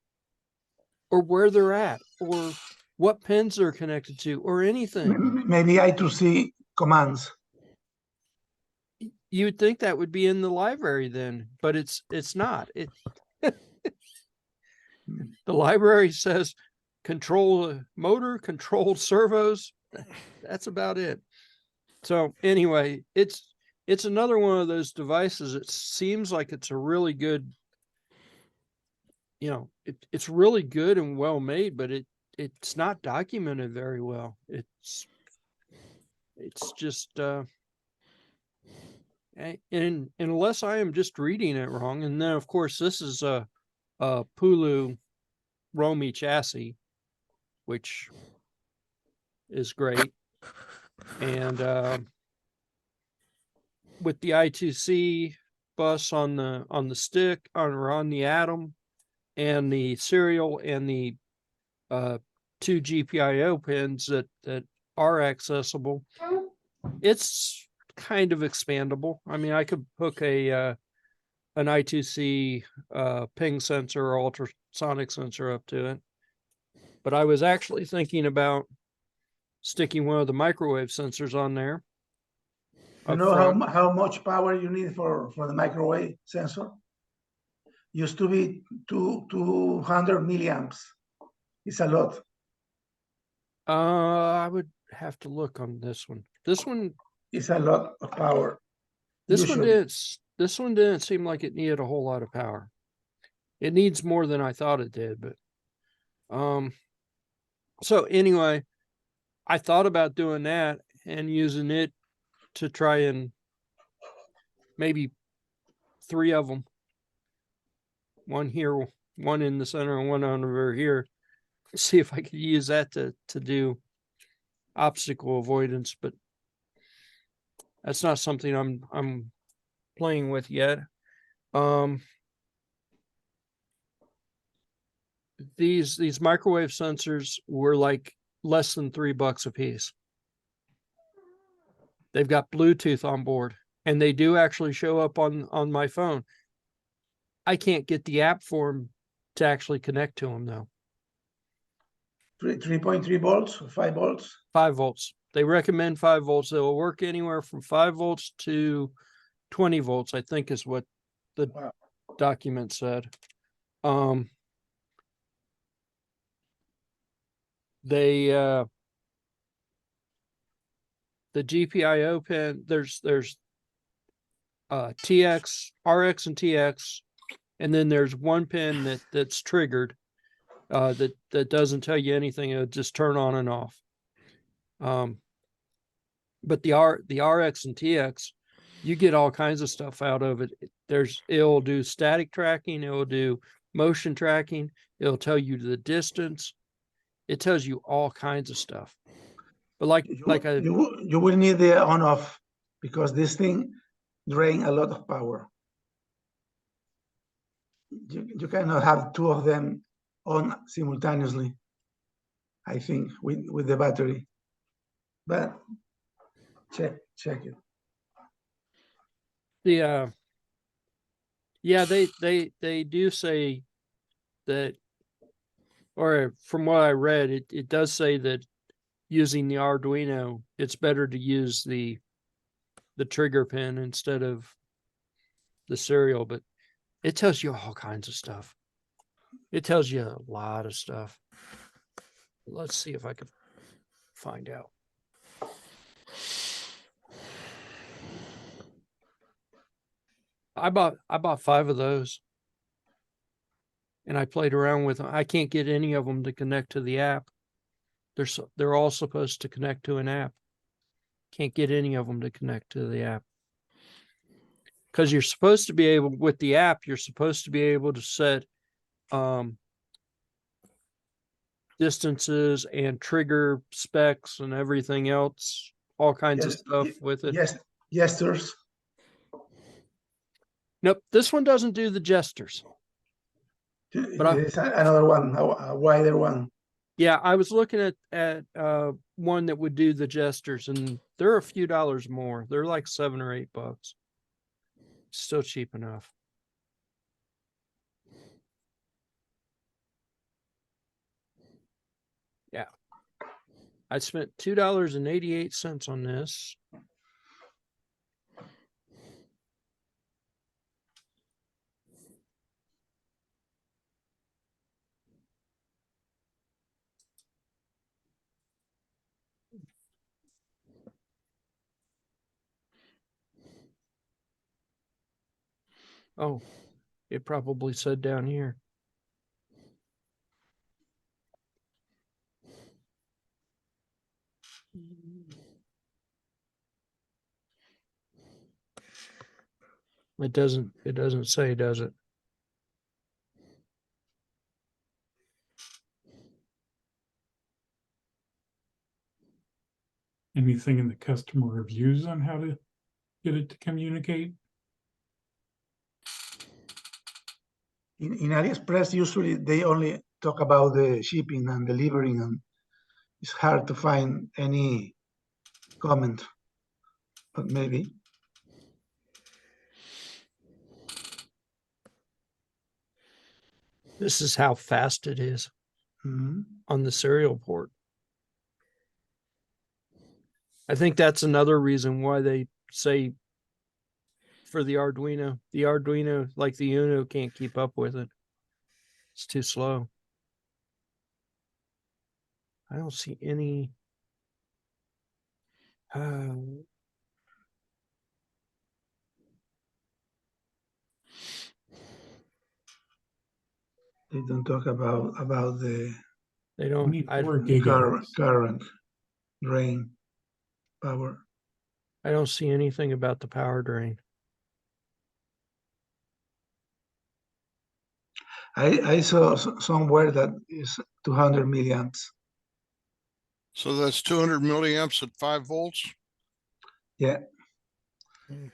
or where they're at, or what pins they're connected to, or anything. Maybe I to see commands. You would think that would be in the library then, but it's not. The library says control motor, control servos. That's about it. So anyway, it's another one of those devices. It seems like it's a really good, it's really good and well made, but it's not documented very well. It's just and unless I am just reading it wrong. And then of course this is a Pulu Romy chassis, which is great. And with the I2C bus on the stick, on the Atom, and the serial, and the 2 GPIO pins that are accessible, it's kind of expandable. I mean, I could hook an I2C ping sensor or ultrasonic sensor up to it. But I was actually thinking about sticking one of the microwave sensors on there. You know how much power you need for the microwave sensor? Used to be 200 milliamps. It's a lot. I would have to look on this one. This one It's a lot of power. This usually. one didn't seem like it needed a whole lot of power. It needs more than I thought it did, but so anyway, I thought about doing that and using it to try and maybe 3 of them. One here, one in the center, and one over here. See if I could use that to do obstacle avoidance, but that's not something I'm playing with yet. these microwave sensors were like less than $3 a piece. They've got Bluetooth on board, and they do actually show up on my phone. I can't get the app for them to actually connect to them though. 3.3 volts, 5 volts. 5 volts. They recommend 5 volts. They will work anywhere from 5 volts to 20 volts, I think is what the Wow. document said. They the GPIO pin, there's TX, RX and TX, and then there's one pin that's triggered that doesn't tell you anything. It'll just turn on and off. But the RX and TX, you get all kinds of stuff out of it. It'll do static tracking, it will do motion tracking, it'll tell you the distance, it tells you all kinds of stuff. But you will need the on off because this thing drain a lot of power. You cannot have two of them on simultaneously, I think, with the battery. But check it. They do say that, or from what I read, it does say that using the Arduino, it's better to use the trigger pin instead of the serial, but it tells you all kinds of stuff. It tells you a lot of stuff. Let's see if I can find out. I bought 5 of those, and I played around with them. I can't get any of them to connect to the app. They're all supposed to connect to an app. Can't get any of them to connect to the app. Because you're supposed to be able, with the app, you're supposed to be able to set distances and trigger specs and everything else, all kinds of stuff with it. Yes, gestures. Nope, this one doesn't do the gestures. But there's another one, a wider one. Yeah, I was looking at one that would do the gestures, and they're a few dollars more. They're like $7 or $8. Still cheap enough. Yeah. I spent $2.88 on this. Oh, it probably said down here. It doesn't say, does it? Anything in the customer reviews on how to get it to communicate? In AliExpress, usually they only talk about the shipping and delivering, and it's hard to find any comment, but maybe. This is how fast it is on the serial port. I think that's another reason why they say for the Arduino, like the Uno, can't keep up with it. It's too slow. I don't see any. They don't talk about the They don't. 24 gigahertz. current drain power. I don't see anything about the power drain. I saw somewhere that is 200 milliamps. So that's 200 milliamps at 5 volts. Yeah,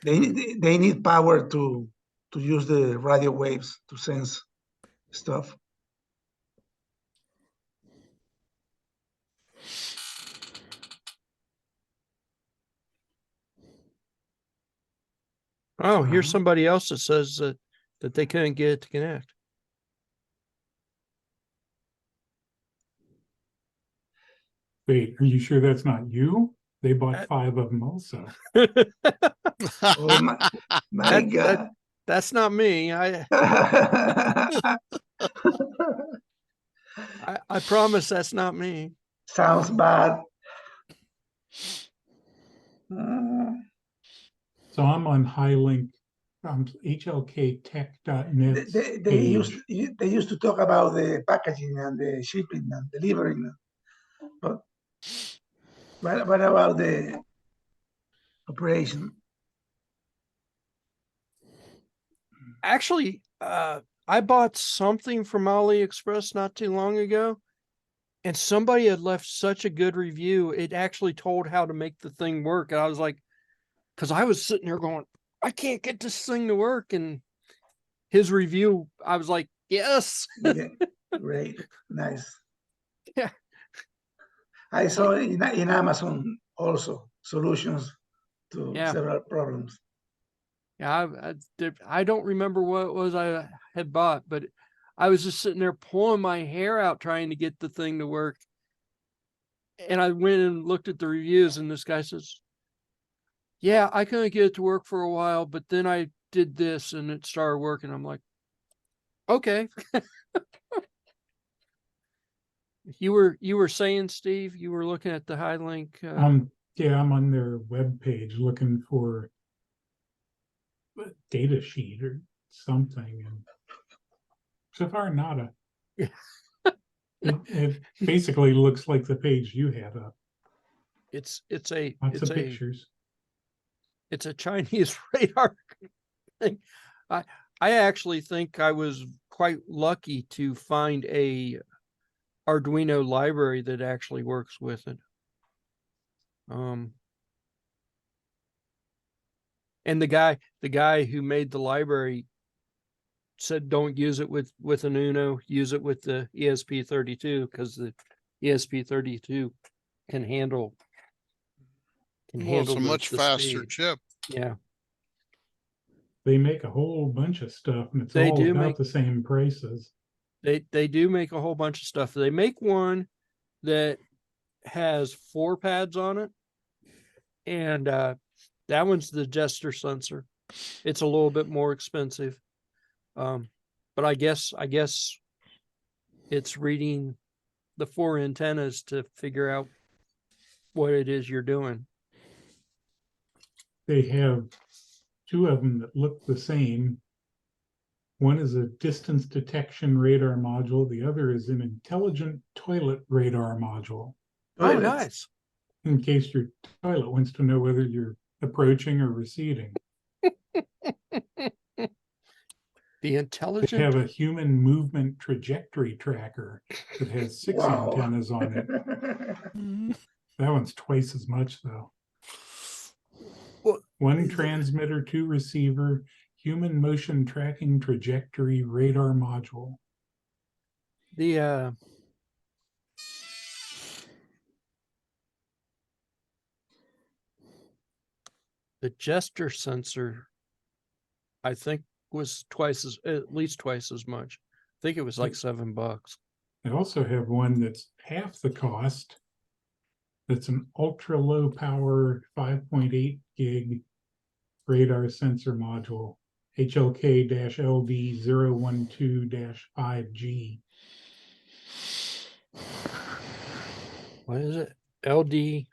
they need power to use the radio waves to sense stuff. Oh, here's Uh-huh. somebody else that says that they couldn't get it to connect. Wait, are you sure that's not you? They bought That- 5 of them also. Oh my God. That's not me. I promise that's not me. Sounds bad. Uh, So I'm on Highlink, hlktech.net page. they used to talk about the packaging and the shipping and delivering, but what about the operation? Actually, I bought something from AliExpress not too long ago, and somebody had left such a good review. It actually told how to make the thing work. And I was like, because I was sitting there going, I can't get this thing to work. And his review, I was like, yes. Yeah, great, nice. Yeah. I saw in Amazon also solutions to Yeah. several problems. Yeah, I don't remember what it was I had bought, but I was just sitting there pulling my hair out trying to get the thing to work. And I went and looked at the reviews, and this guy says, yeah, I couldn't get it to work for a while, but then I did this and it started working. I'm like, okay. You were saying, Steve, you were looking at the high link. Yeah, I'm on their webpage looking for a data sheet or something, and so far nada. It basically looks like the page you had up. It's Lots of pictures. It's a Chinese radar thing. I actually think I was quite lucky to find a Arduino library that actually works with it. And the guy who made the library said don't use it with an Uno, use it with the ESP32 because the ESP32 can handle Well, it's a much the faster speed. chip. Yeah, They make a whole bunch of stuff, and it's They all do about make- the same prices. they do make a whole bunch of stuff. They make one that has 4 pads on it, and that one's the gesture sensor. It's a little bit more expensive, but I guess it's reading the 4 antennas to figure out what it is you're doing. They have 2 of them that look the same. One is a distance detection radar module. The other is an intelligent toilet radar module, Oh, Toilets. nice. in case your toilet wants to know whether you're approaching or receding. The They intelligent. have a human movement trajectory tracker that has 6 Wow. antennas on it. That one's twice as much, though. Well, 1 transmitter, 2 receiver, human motion tracking trajectory radar module. The gesture sensor, I think, was at least twice as much. I think it was like $7. They also have one that's half the cost. That's an ultra low power 5.8 gig radar sensor module, HLK-LD012-5G. What is it? LD.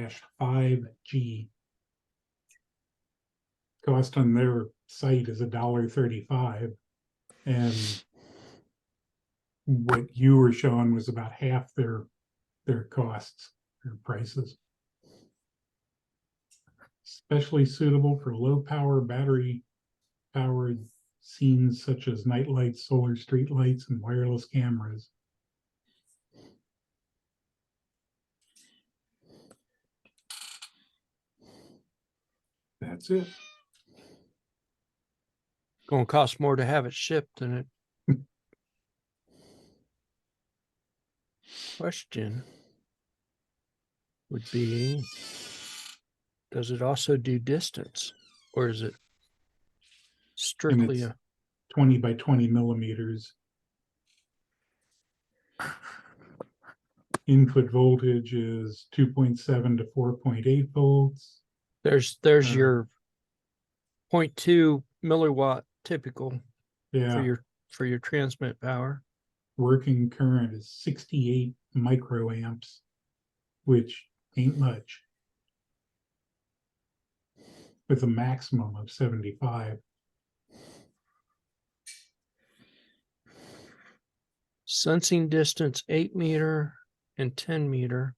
HLK-LD012-5G. Cost on their site is $1.35, and what you were showing was about half their costs, their prices. Especially suitable for low power battery powered scenes such as night lights, solar street lights, and wireless cameras. That's it. Gonna cost more to have it shipped than it. Question. would be, does it also do distance, or is it strictly it's a, 20 by 20 millimeters. Input voltage is 2.7 to 4.8 volts. there's Uh, your 0.2 milliwatt typical Yeah, for your transmit power. working current is 68 microamps, which ain't much, with a maximum of 75. Sensing distance 8 meter and 10 meter.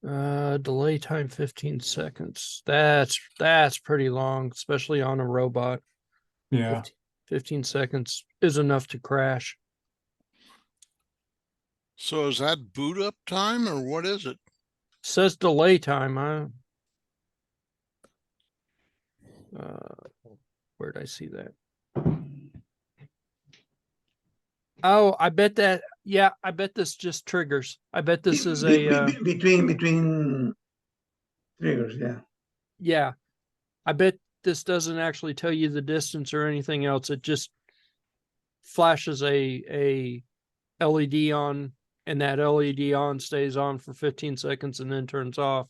Delay time 15 seconds. That's pretty long, especially on a robot. Yeah, 15 seconds is enough to crash. So is that boot up time or what is it? Says delay time. Where'd I see that? Oh, I bet that. Yeah, I bet this just triggers. I bet this is a. Between triggers, yeah. Yeah, I bet this doesn't actually tell you the distance or anything else. It just flashes a LED on, and that LED on stays on for 15 seconds and then turns off.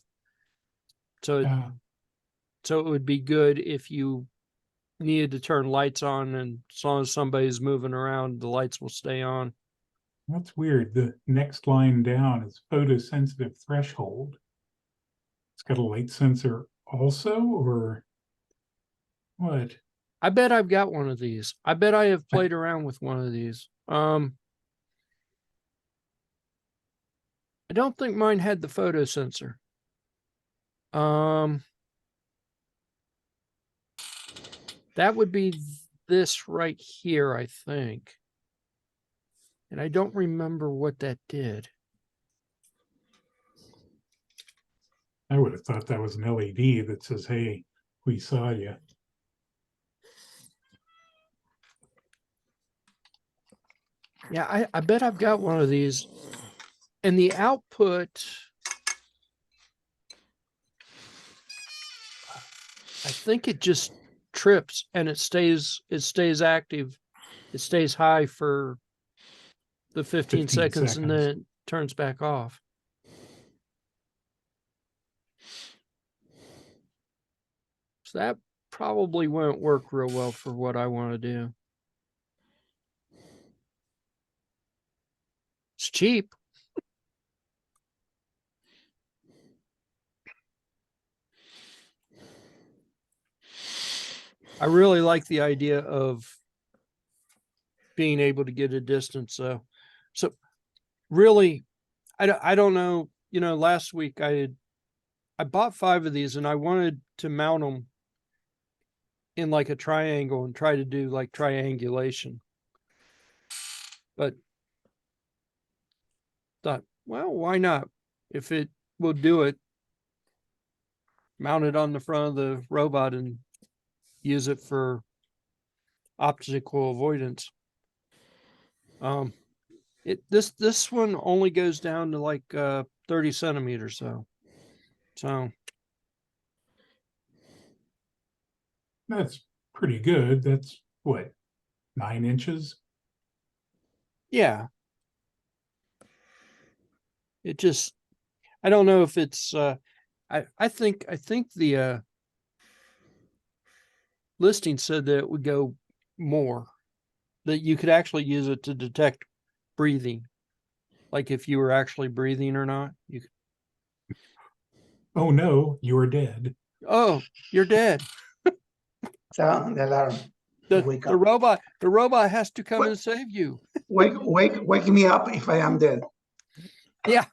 So yeah. so it would be good if you needed to turn lights on, and as long as somebody's moving around, the lights will stay on. That's weird. The next line down is photosensitive threshold. It's got a light sensor also, or what? I bet I've got one of these. I bet I have played around with one of these. I don't think mine had the photo sensor. That would be this right here, I think. And I don't remember what that did. I would have thought that was an LED that says, hey, we saw you. Yeah, I bet I've got one of these. And the output, I think it just trips and it stays active. It stays high for the 15 seconds and then it turns back off. So that probably won't work real well for what I want to do. It's cheap. I really like the idea of being able to get a distance. So really, I don't know, last week I bought 5 of these and I wanted to mount them in like a triangle and try to do like triangulation. But thought, well, why not? If it will do it, mount it on the front of the robot and use it for optical avoidance. This one only goes down to like 30 centimeters, so That's pretty good. That's what, 9 inches? yeah. It just, I don't know if it's I think the listing said that it would go more, that you could actually use it to detect breathing, like if you were actually breathing or not. You could, Oh no, you're dead. oh, you're dead. Sound the alarm. Wake The up. robot has to come What? and save you. Wake me up if I am dead. Yeah.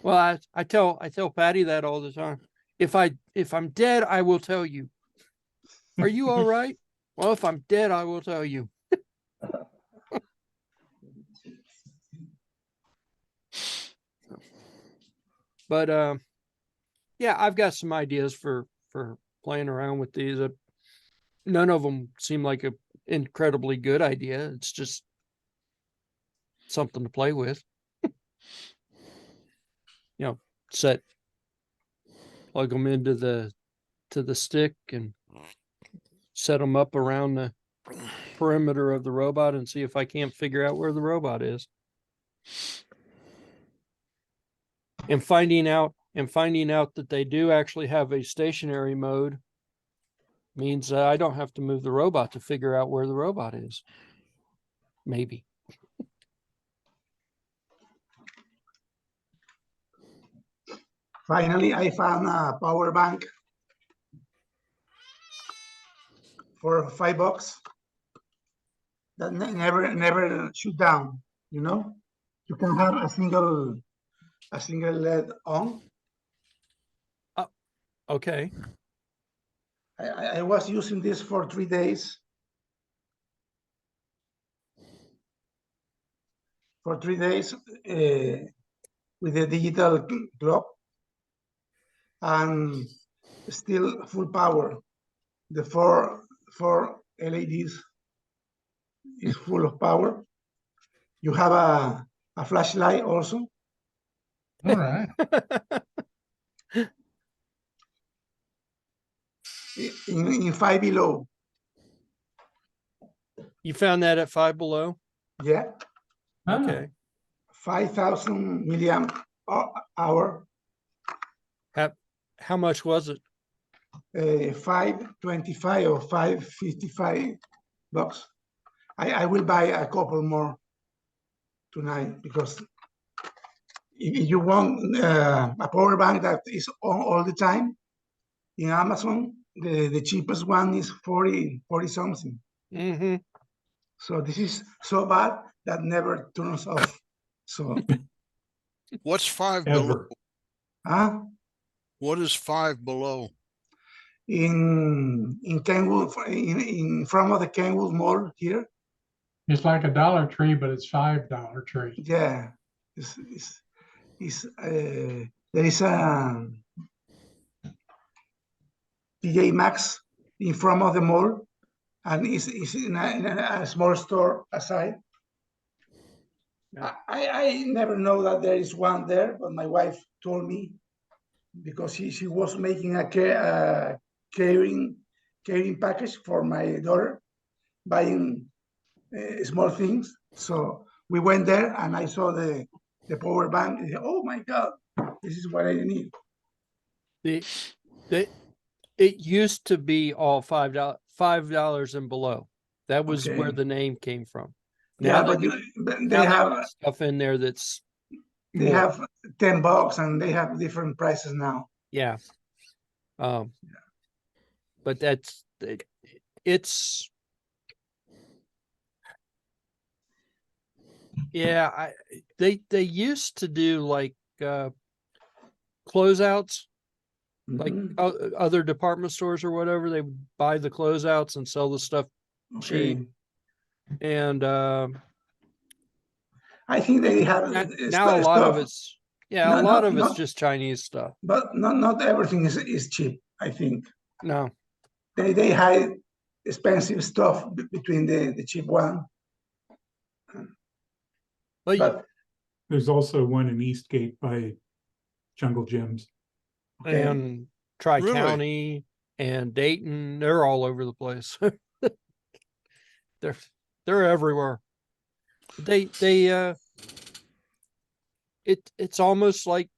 Well, I tell Patty that all the time. If I'm dead, I will tell you. Are you all right? Well, if I'm dead, I will tell you. But yeah, I've got some ideas for playing around with these. None of them seem like an incredibly good idea. It's just something to play with. plug them into the stick and set them up around the perimeter of the robot and see if I can't figure out where the robot is. And finding out that they do actually have a stationary mode means I don't have to move the robot to figure out where the robot is. Maybe. Finally, I found a power bank for $5 that never shoot down. You know, you can have a single LED on. Okay. I was using this for 3 days. For 3 days with the digital clock, and still full power. The four LEDs is full of power. You have a flashlight also. All right. In 5 below. You found that at 5 below? Yeah. Ah, Okay. 5,000 milliamp hour. How much was it? 525 or 555 bucks. I will buy a couple more tonight, because if you want a power bank that is on all the time, in Amazon, the cheapest one is 40 something. Mm-hmm. So this is so bad that never turns off. So What's 5 below? Ever. What is 5 below? in Kenwood, in front of the Kenwood Mall here, it's like a Dollar Tree, but it's $5 tree. yeah, there is a TJ Maxx in front of the mall, and it's in a small store aside. Yeah. I never know that there is one there, but my wife told me, because she was making a carrying package for my daughter, buying small things. So we went there, and I saw the power bank. And, oh my God, this is what I need. It used to be all $5 and below. That was Okay. where the name came from. Yeah, Now but they now have stuff in there that's they more. have $10, and they have different prices now. Yeah. But it's yeah, they used to do like closeouts, like Mhm. other department stores or whatever. They would buy the closeouts and sell the stuff cheap. Okay. And I think they have now a lot of stuff, it's a lot of it's not, just Chinese stuff. but not everything is cheap. I think No. they hide expensive stuff between the cheap one. But There's also one in Eastgate by Jungle Gyms. okay. And Tri-County and Dayton, they're all over the place. They're everywhere. It's almost like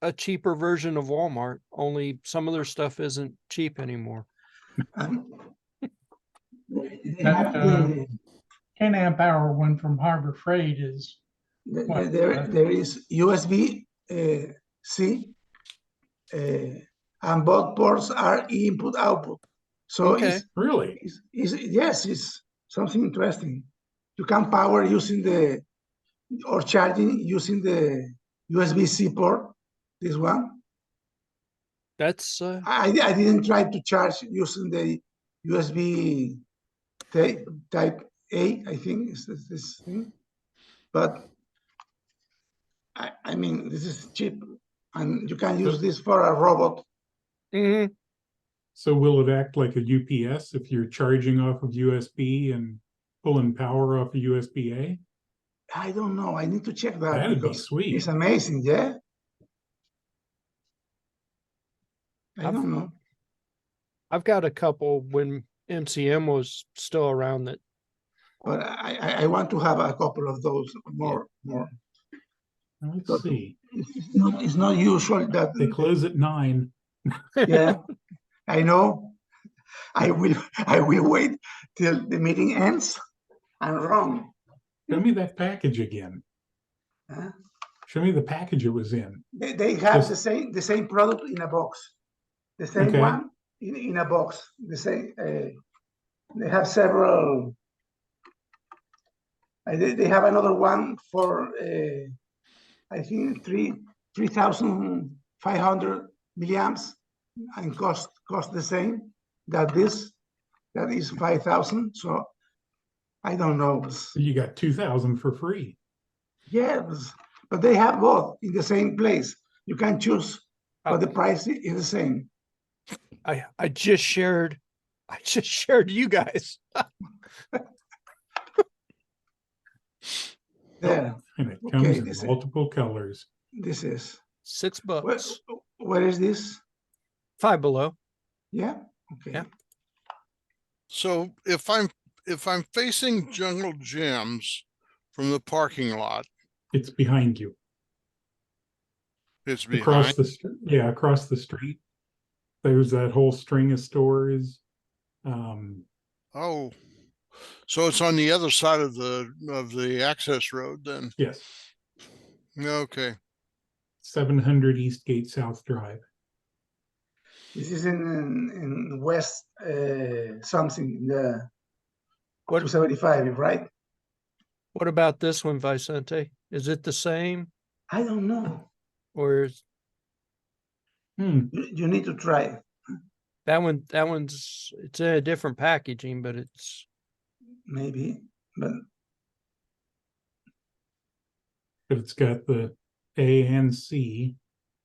a cheaper version of Walmart, only some of their stuff isn't cheap anymore. They That have 10 amp hour one from Harbor Freight is what? there is USB C, and both ports are input output. So Okay. Really? yes, it's something interesting. You can power using or charging using the USB-C port. This one. That's I didn't try to charge using the USB type A, I think is this thing, but I mean, this is cheap, and you can use this for a robot. mhm. So will it act like a UPS if you're charging off of USB and pulling power off of USB-A? I don't know. I need to check that, That'd be because sweet. it's amazing. Yeah. I don't know. I've got a couple when MCM was still around that. But I want to have a couple of those more. Let's see. It's not usual that. They close at 9. Yeah, I know. I will wait till the meeting ends and run. Show me that package again. Huh? Show me the package it was in. They have Just- the same product in a box, the same Okay. one in a box. The same. They have several. They have another one for I think 3,500 milliamps and cost the same that this. That is 5,000. So I don't know. You got 2,000 for free. Yes, but they have both in the same place. You can choose, but the price is the same. I just shared you guys. There, And it Okay, comes in this is- multiple colors. this is. $6. Where is this? Five Below. Yeah, okay. Yeah. So if I'm facing Jungle Gyms from the parking lot, It's behind you. it's Across behind. the across the street. There's that whole string of stores. Oh, so it's on the other side of the access road then. Yes, Okay. 700 Eastgate South Drive. This is in West something, the What 275, right? what about this one, Vicente? Is it the same I don't know. or is You need to try it. that one's it's in a different packaging, but it's Maybe, but It's got the A and C.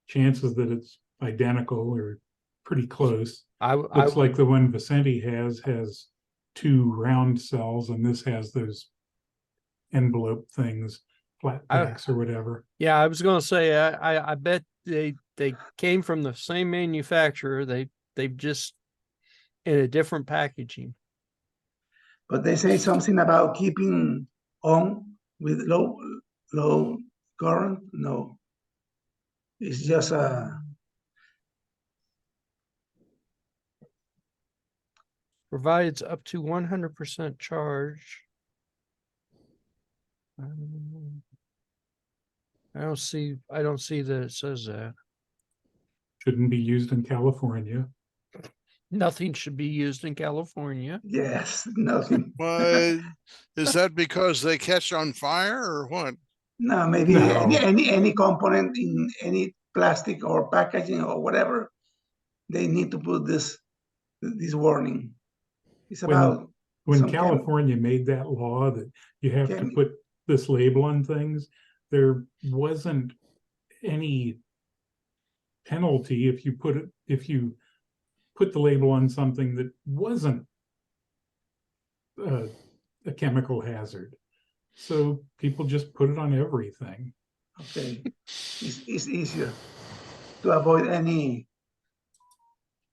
Chances that it's identical or pretty close. I Looks like the one Vicente has 2 round cells, and this has those envelope things, flat packs or whatever. yeah, I was gonna say I bet they came from the same manufacturer. They've just in a different packaging. they say something about keeping on with low current. No, it's just Provides up to 100% charge. I don't see that it says that. Shouldn't be used in California. Nothing should be used in California. yes, nothing. But is that because they catch on fire or what? No, maybe No. any component in any plastic or packaging or whatever, they need to put this warning. It's about When some California made that law that you have to Chemi- put this label on things, there wasn't any penalty if you put the label on something that wasn't a chemical hazard. So people just put it on everything. Okay, it's easier to avoid any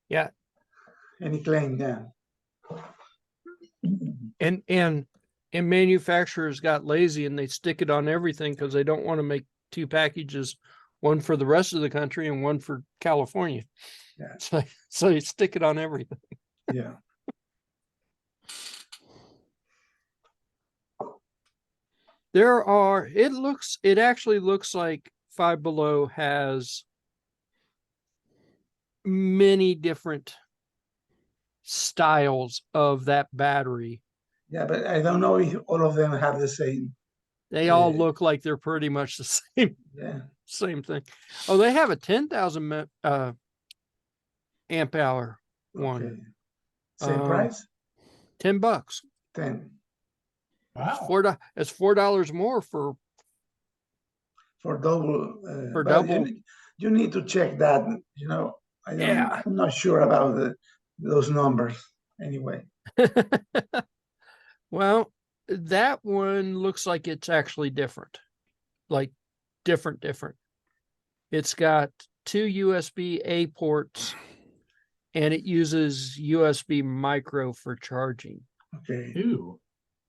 claim. Yeah. And manufacturers got lazy and they stick it on everything because they don't want to make 2 packages, one for the rest of the country and one for California. Yeah. So you stick it on everything. Yeah. It actually looks like Five Below has many different styles of that battery. Yeah, but I don't know if all of them have the same. They all Yeah. look like they're pretty much the Yeah. same thing. Oh, they have a 10,000 amp hour one. Okay. Same Um, price? $10. 10 Wow. It's $4 more for for double. For but double. You need to check that. Yeah. I'm not sure about those numbers anyway. Well, that one looks like it's actually different. Like different. It's got 2 USB-A ports and it uses USB micro for charging. Okay. Ew.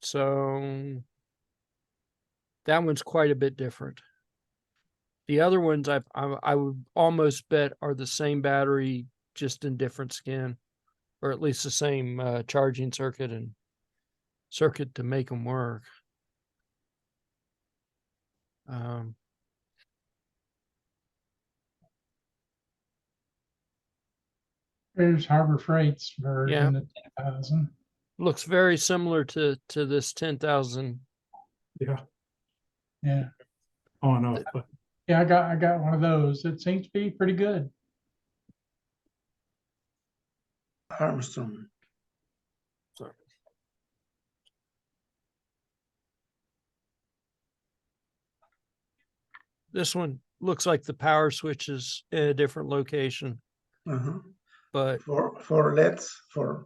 So that one's quite a bit different. The other ones I would almost bet are the same battery, just in different skin, or at least the same charging circuit and circuit to make them work. There's Harbor Freight's version Yeah. of 10,000. Looks very similar to this 10,000. Yeah. Yeah. On off. But Yeah, I got one of those. It seems to be pretty good. Armstrong. This one looks like the power switch is in a different location, Uh-huh. but For LEDs for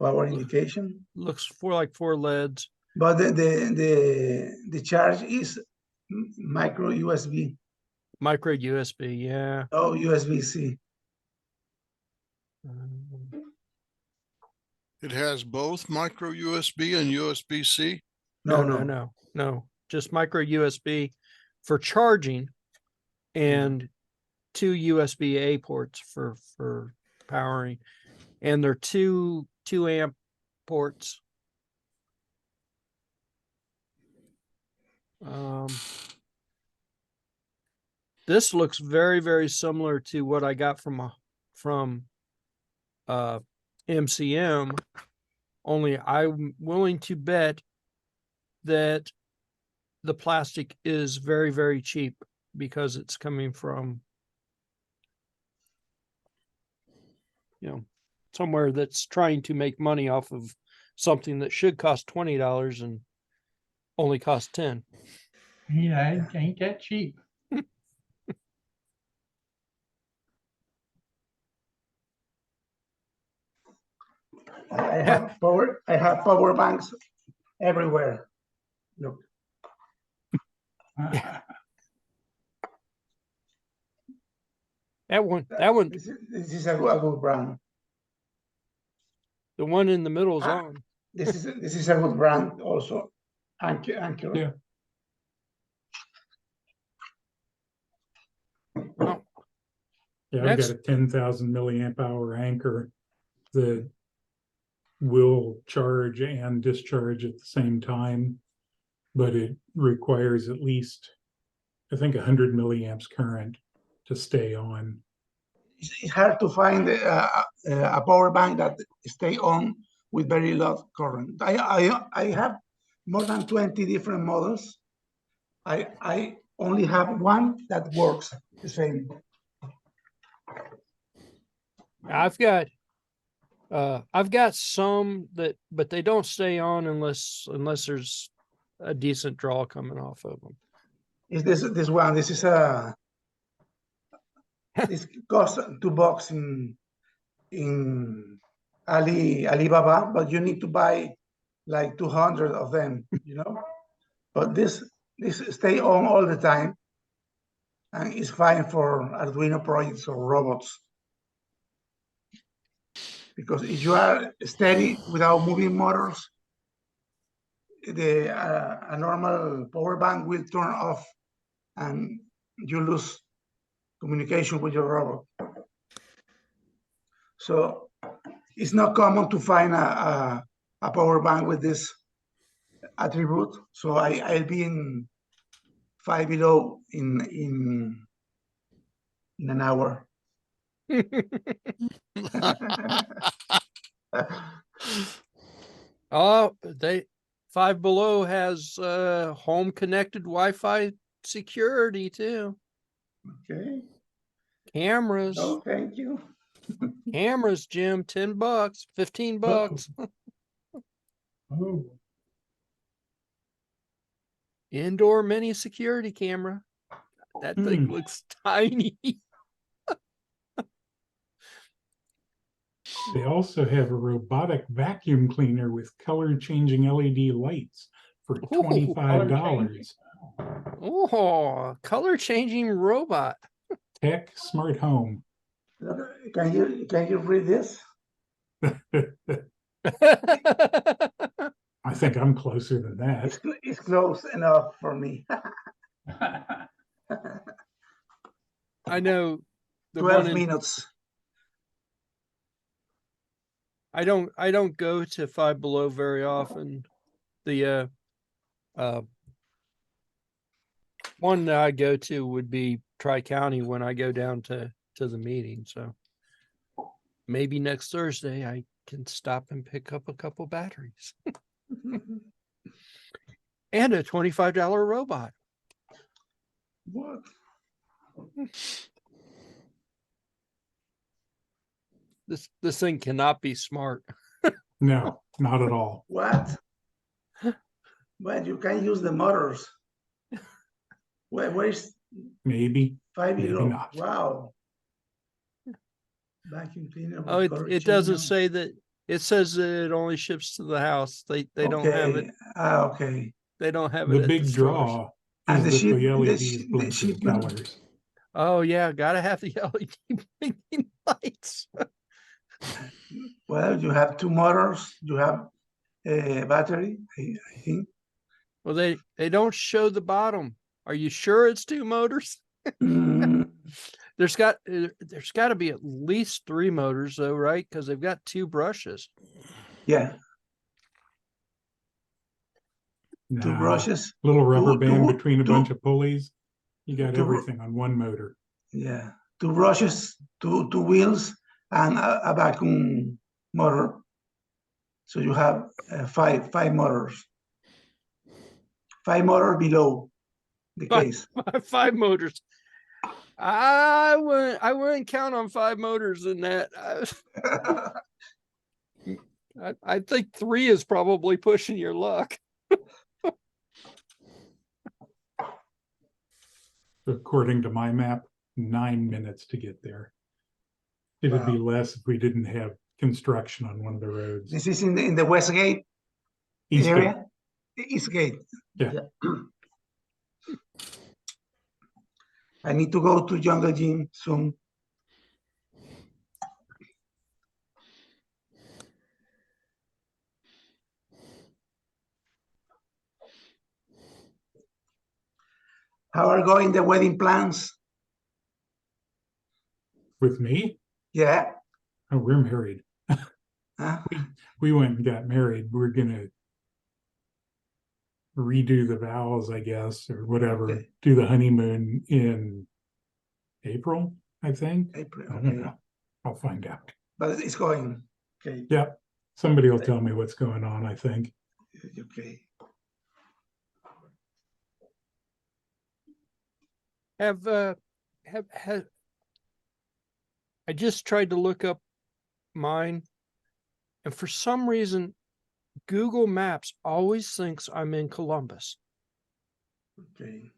power indication. looks like 4 LEDs. But the charge is micro USB. Micro USB, yeah. Oh, USB-C. It has both micro USB and USB-C. No. Just micro USB for charging and 2 USB-A ports for powering. And they're 2 amp ports. This looks very, very similar to what I got from MCM, only I'm willing to bet that the plastic is very, very cheap because it's coming from, somewhere that's trying to make money off of something that should cost $20 and only cost 10. Yeah, it ain't that cheap. I have power banks everywhere. Look. That one, This is a good brand. the one in the middle is on. This is a good brand also. Anchor. Yeah. Oh, yeah, I've Next. got a 10,000 milliamp hour anchor that will charge and discharge at the same time, but it requires at least, I think, 100 milliamps current to stay on. It's hard to find a power bank that stay on with very low current. I have more than 20 different models. I only have one that works the same. I've got some but they don't stay on unless there's a decent draw coming off of them. Is this one? This is this costs $2 in Alibaba, but you need to buy like 200 of them, But this stay on all the time, and it's fine for Arduino projects or robots. Because if you are steady without moving motors, a normal power bank will turn off, and you lose communication with your robot. So it's not common to find a power bank with this attribute. So I'll be in 5 below in an hour. Oh, 5 Below has home connected Wi-Fi security too. Okay. Cameras. Oh, thank you. Cameras, Jim, $10, $15. Oh, Indoor mini security camera. That thing looks tiny. They also have a robotic vacuum cleaner with color changing LED lights for $25. Oh, color changing robot. Tech Smart Home. Look, can you read this? I think I'm closer than that. It's close enough for me. I know the 12 one in, minutes. I don't go to Five Below very often. The one that I go to would be Tri-County when I go down to the meeting. So maybe next Thursday I can stop and pick up a couple batteries and a $25 robot. What? This thing cannot be smart. No, not at all. What? But you can use the motors. Where's Maybe, Five maybe Below? not. Wow. Vacuum cleaner. Oh, with color it doesn't change say that. It says that it only ships to the house. They now? don't have it. Okay. They don't have it The at big the stores. draw And is the that the ship- the LEDs sh- the blink in shipment- colors. Oh yeah, gotta have the LED blinking lights. Well, you have two motors. You have a battery, I think. Well, they don't show the bottom. Are you sure it's two motors? Mm, There's got to be at least 3 motors though, right? Because they've got 2 brushes. yeah, two Nah, brushes. little rubber Two- band two- between a two- bunch of pulleys. You got two- everything on one motor. Yeah, two brushes, two wheels, and a vacuum motor. So you have five motors. 5 motors below the Five- case. 5 motors. I wouldn't count on 5 motors in that. I think 3 is probably pushing your luck. According to my map, 9 minutes to get there. It'd be less if we didn't have construction on one of the roads. This is in the West Gate East area. Gate. The East Gate. Yeah. I need to go to Jungle Gym soon. How are going the wedding plans? With me? Yeah. Oh, we're married. Huh? We went and got married. We're gonna redo the vows, I guess, or whatever. Okay. Do the honeymoon in April, I think. April, I don't okay. know. I'll find out. But it's going. Okay. Yeah, somebody will tell me what's going on, I think. Okay. I just tried to look up mine, and for some reason, Google Maps always thinks I'm in Columbus. Okay.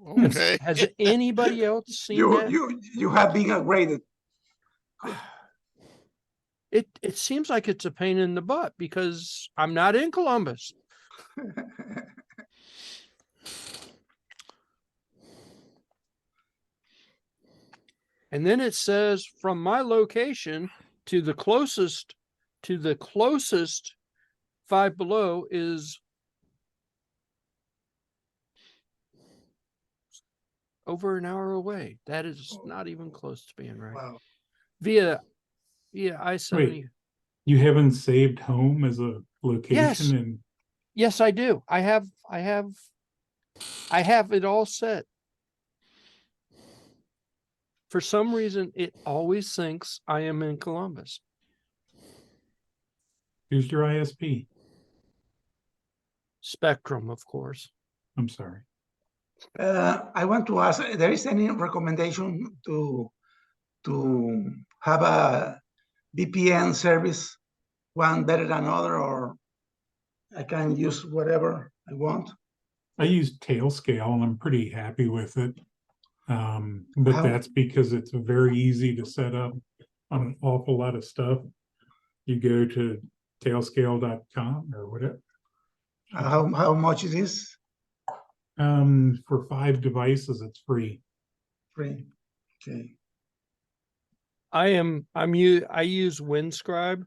Okay. Has anybody else seen that? You have been upgraded. It seems like it's a pain in the butt because I'm not in Columbus. And then it says from my location to the closest Five Below is over an hour away. That is not even close to being right. Wow. Via I-70. You haven't saved home as a location Yes. and Yes, I do. I have it all set. For some reason, it always thinks I am in Columbus. who's your ISP? Spectrum, of course. I'm sorry. I want to ask, there is any recommendation to have a VPN service, one better than other, or I can use whatever I want? I use Tailscale and I'm pretty happy with it. But How- that's because it's very easy to set up on an awful lot of stuff. You go to tailscale.com or whatever. How much it is? For 5 devices, it's free. Free. Okay. I use Windscribe,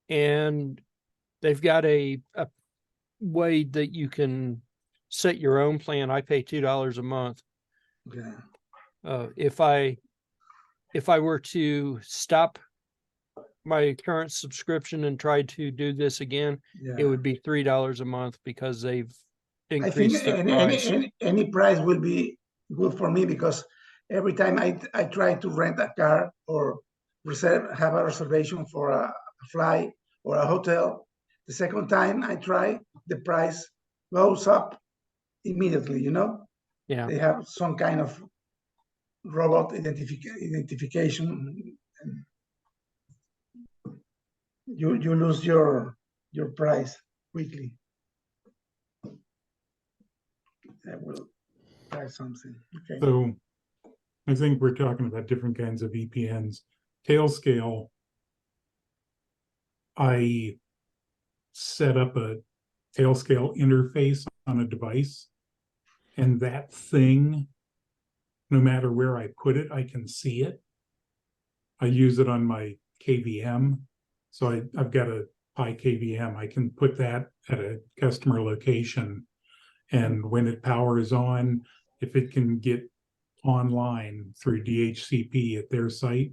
and they've got a way that you can set your own plan. I pay $2 a month. Okay. If I were to stop my current subscription and try to do this again, Yeah. it would be $3 a month because they've I think increased their price. any price will be good for me because every time I try to rent a car or have a reservation for a flight or a hotel, the second time I try, the price goes up immediately, you know? Yeah. They have some kind of robot identification. And you lose your price quickly. I will try something. Okay. So I think we're talking about different kinds of VPNs. Tailscale, I set up a Tailscale interface on a device, and that thing, no matter where I put it, I can see it. I use it on my KVM. So I've got a Pi KVM. I can put that at a customer location. And when it powers on, if it can get online through DHCP at their site,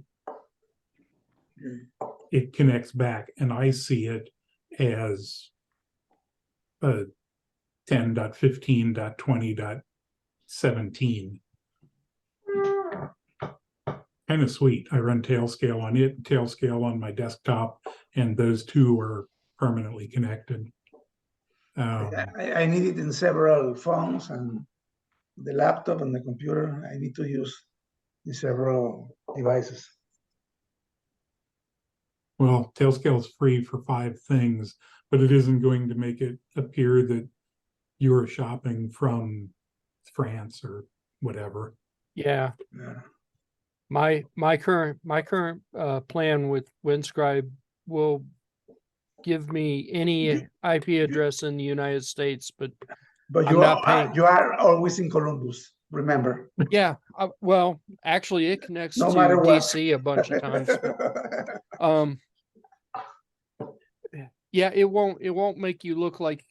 it connects back, and I see it as a 10.15.20.17. Kind of sweet. I run Tailscale on it, Tailscale on my desktop, and those two are permanently connected. I need it in several phones and the laptop and the computer. I need to use in several devices. Well, Tailscale is free for 5 things, but it isn't going to make it appear that you're shopping from France or whatever. Yeah. Yeah. My current plan with Windscribe will give me any IP address in the United States, but But I'm not paying. you are always in Columbus, remember. Yeah, well, actually, it connects No to matter what. DC a bunch of times. Yeah, it won't make you look like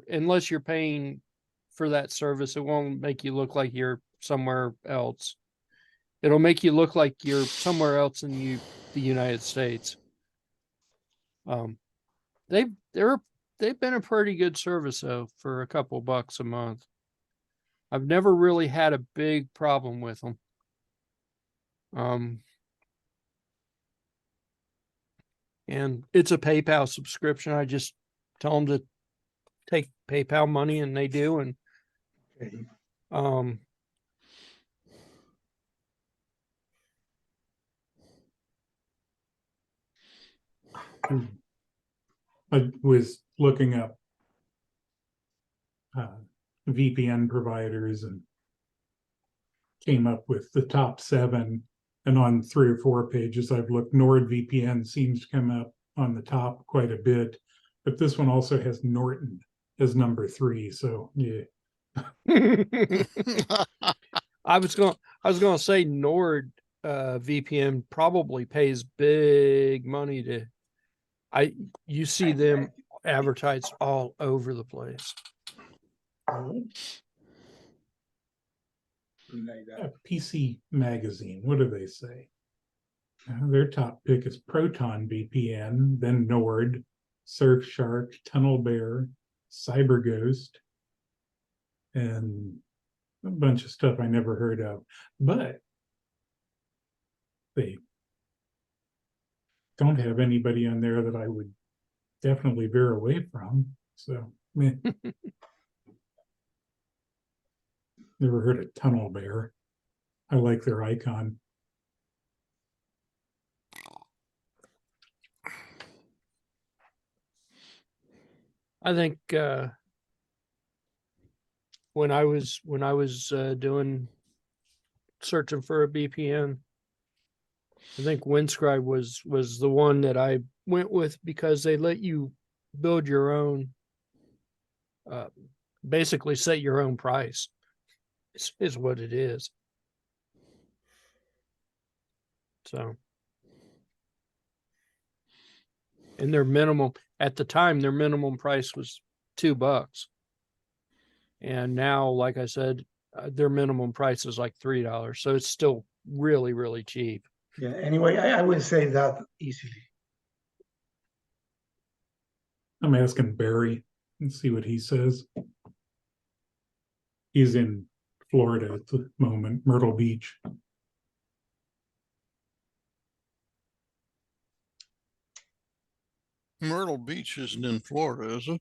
unless you're paying for that service, it won't make you look like you're somewhere else. It'll make you look like you're somewhere else in the United States. They've been a pretty good service though for a couple bucks a month. I've never really had a big problem with them. And it's a PayPal subscription. I just tell them to take PayPal money, and they do. And I was looking up VPN providers and came up with the top 7. And on 3 or 4 pages I've looked, NordVPN seems to come up on the top quite a bit, but this one also has Norton as number 3. So yeah. I was going to say Nord VPN probably pays big money to. You see them advertised all over the place. PC Magazine, what do they say? Their top pick is Proton VPN, then Nord, Surfshark, TunnelBear, CyberGhost, and a bunch of stuff I never heard of. But they don't have anybody on there that I would definitely veer away from. So, meh. Never heard of TunnelBear. I like their icon. I think when I was doing searching for a VPN, I think Windscribe was the one that I went with because they let you build your own, basically set your own price. Is what it is. So, and their minimum at the time, their minimum price was $2. And now, like I said, their minimum price is like $3. So it's still really, really cheap. Yeah, anyway, I will say that easily. I'm asking Barry and see what he says. He's in Florida at the moment, Myrtle Beach. Myrtle Beach isn't in Florida, is it?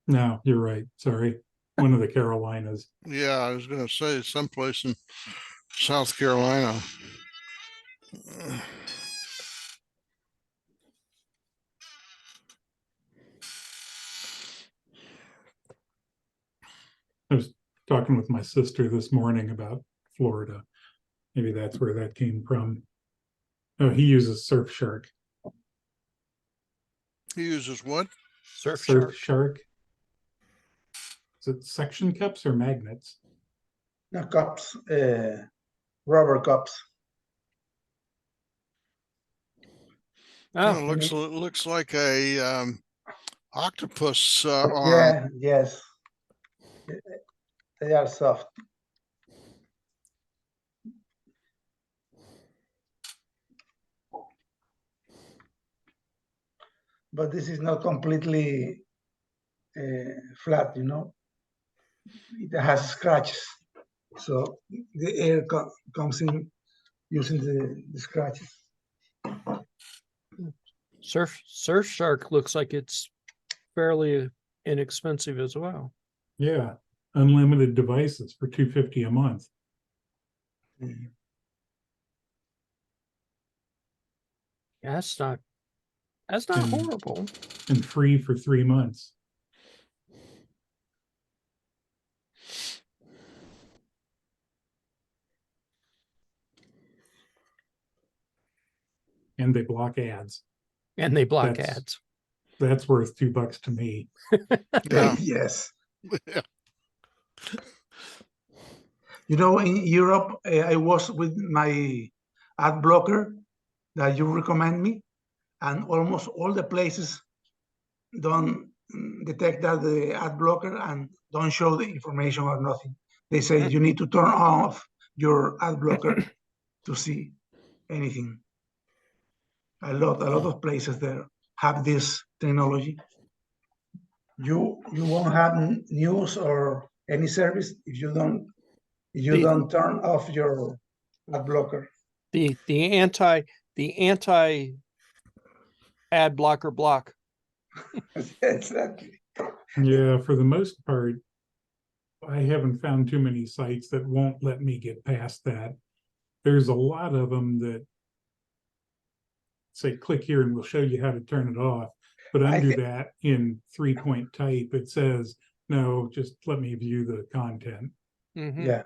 No, you're right. Sorry. One of the Carolinas. Yeah, I was gonna say someplace in South Carolina. I was talking with my sister this morning about Florida. Maybe that's where that came from. Oh, he uses Surfshark. He uses what? Surfshark. Surfshark. Is it suction cups or magnets? No, cups, rubber cups. Oh, Looks like a octopus arm. Yeah, yes. They are soft. But this is not completely flat, you know. It has scratches. So the air comes in using the scratches. Surfshark looks like it's fairly inexpensive as well. Yeah. Unlimited devices for $250 a month. Mm. Yeah, that's not And- horrible. And free for 3 months. And they block ads. And they block That's- ads. That's worth $2 to me. Yeah. Yes. Yeah. You know, in Europe, I was with my ad blocker that you recommend me, and almost all the places don't detect that the ad blocker and don't show the information or nothing. They say you need to turn off your ad blocker to see anything. A lot of places there have this technology. You won't have news or any service if you don't turn off your ad blocker. The anti ad blocker block. Exactly. Yeah, for the most part, I haven't found too many sites that won't let me get past that. There's a lot of them that say, click here and we'll show you how to turn it off. But under that, in 3-point type, it says, no, just let me view the content. Mhm. Yeah,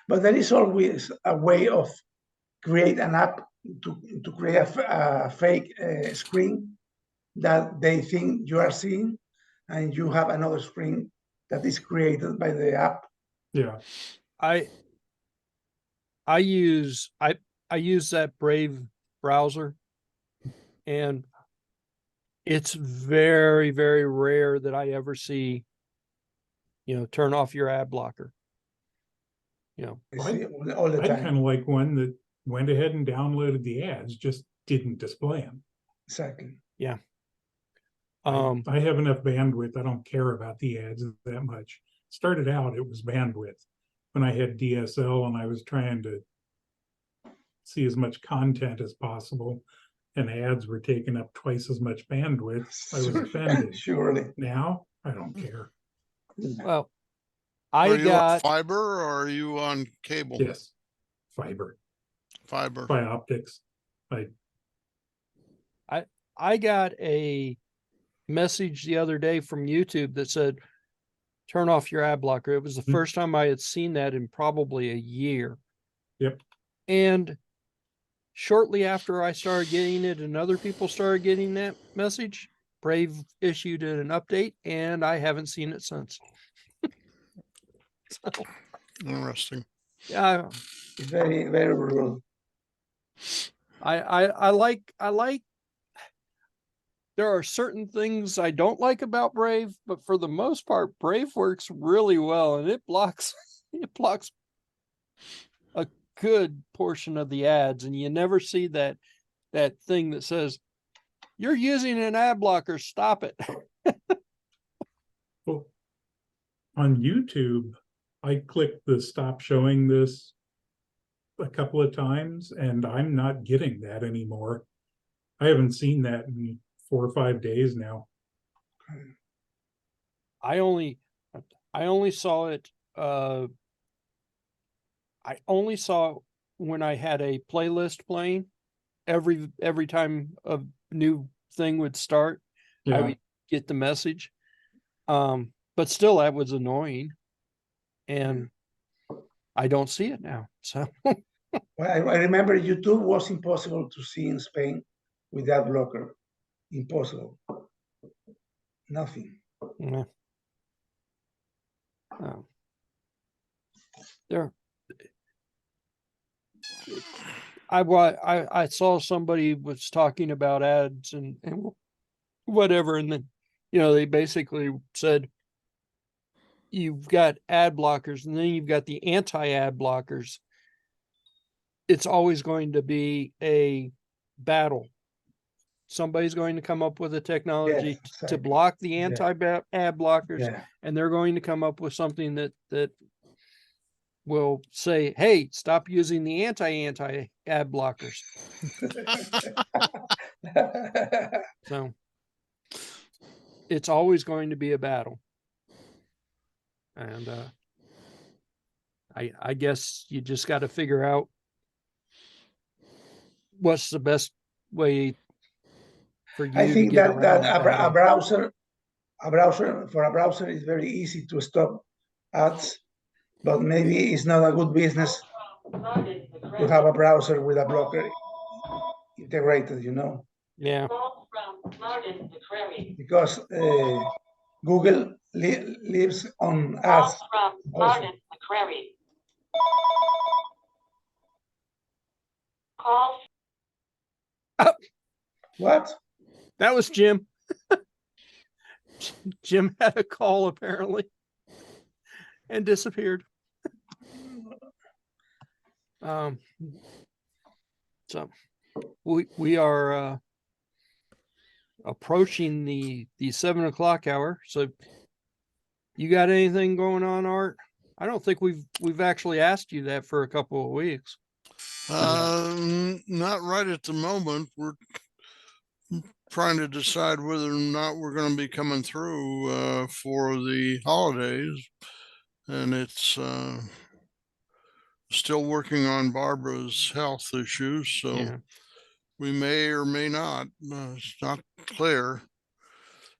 but there is always a way of create an app to create a fake screen that they think you are seeing, and you have another screen that is created by the app. Yeah. I use that Brave browser, and it's very, very rare that I ever see, turn off your ad blocker. I see all the I'd time. kind of like one that went ahead and downloaded the ads, just didn't display them. Exactly. Yeah. I have enough bandwidth. I don't care about the ads that much. Started out, it was bandwidth. When I had DSL and I was trying to see as much content as possible, and ads were taking up twice as much bandwidth, I was offended. Surely. Now, I don't care. Well, Are I you on got fiber or are you on cable? Yes, fiber, Fiber. by optics. I got a message the other day from YouTube that said, turn off your ad blocker. It was the first time I had seen that in probably a year. Yep. And shortly after I started getting it and other people started getting that message, Brave issued an update and I haven't seen it since. So, Interesting. yeah, It's very, very rude. I like there are certain things I don't like about Brave, but for the most part, Brave works really well, and it blocks a good portion of the ads, and you never see that thing that says you're using an ad blocker, stop it. Well, on YouTube, I clicked the stop showing this a couple of times, and I'm not getting that anymore. I haven't seen that in 4 or 5 days now. I only saw it I only saw it when I had a playlist playing. Every time a new thing would start, I Yeah, would get the message. But still that was annoying. And I don't see it now. So Well, I remember YouTube was impossible to see in Spain with that blocker. Impossible. Nothing. yeah. There I saw somebody was talking about ads and whatever, and then they basically said you've got ad blockers and then you've got the anti-ad blockers. It's always going to be a battle. Somebody's going to come up with a technology Yes, to exactly. block the Yeah. anti-ad blockers, Yeah. and they're going to come up with something that will say, hey, stop using the anti-ad blockers. So it's always going to be a battle. And I guess you just got to figure out what's the best way for you I to think get that around a battle. browser is very easy to stop ads, but maybe it's not a good business to have a browser with a blocker integrated, Yeah. because Google lives on ads also. What? That was Jim. Jim had a call apparently and disappeared. So we are approaching the 7 o'clock hour. So you got anything going on, Art? I don't think we've actually asked you that for a couple of weeks. Not right at the moment. We're trying to decide whether or not we're going to be coming through for the holidays, and it's still working on Barbara's health issues, so Yeah. we may or may not. It's not clear.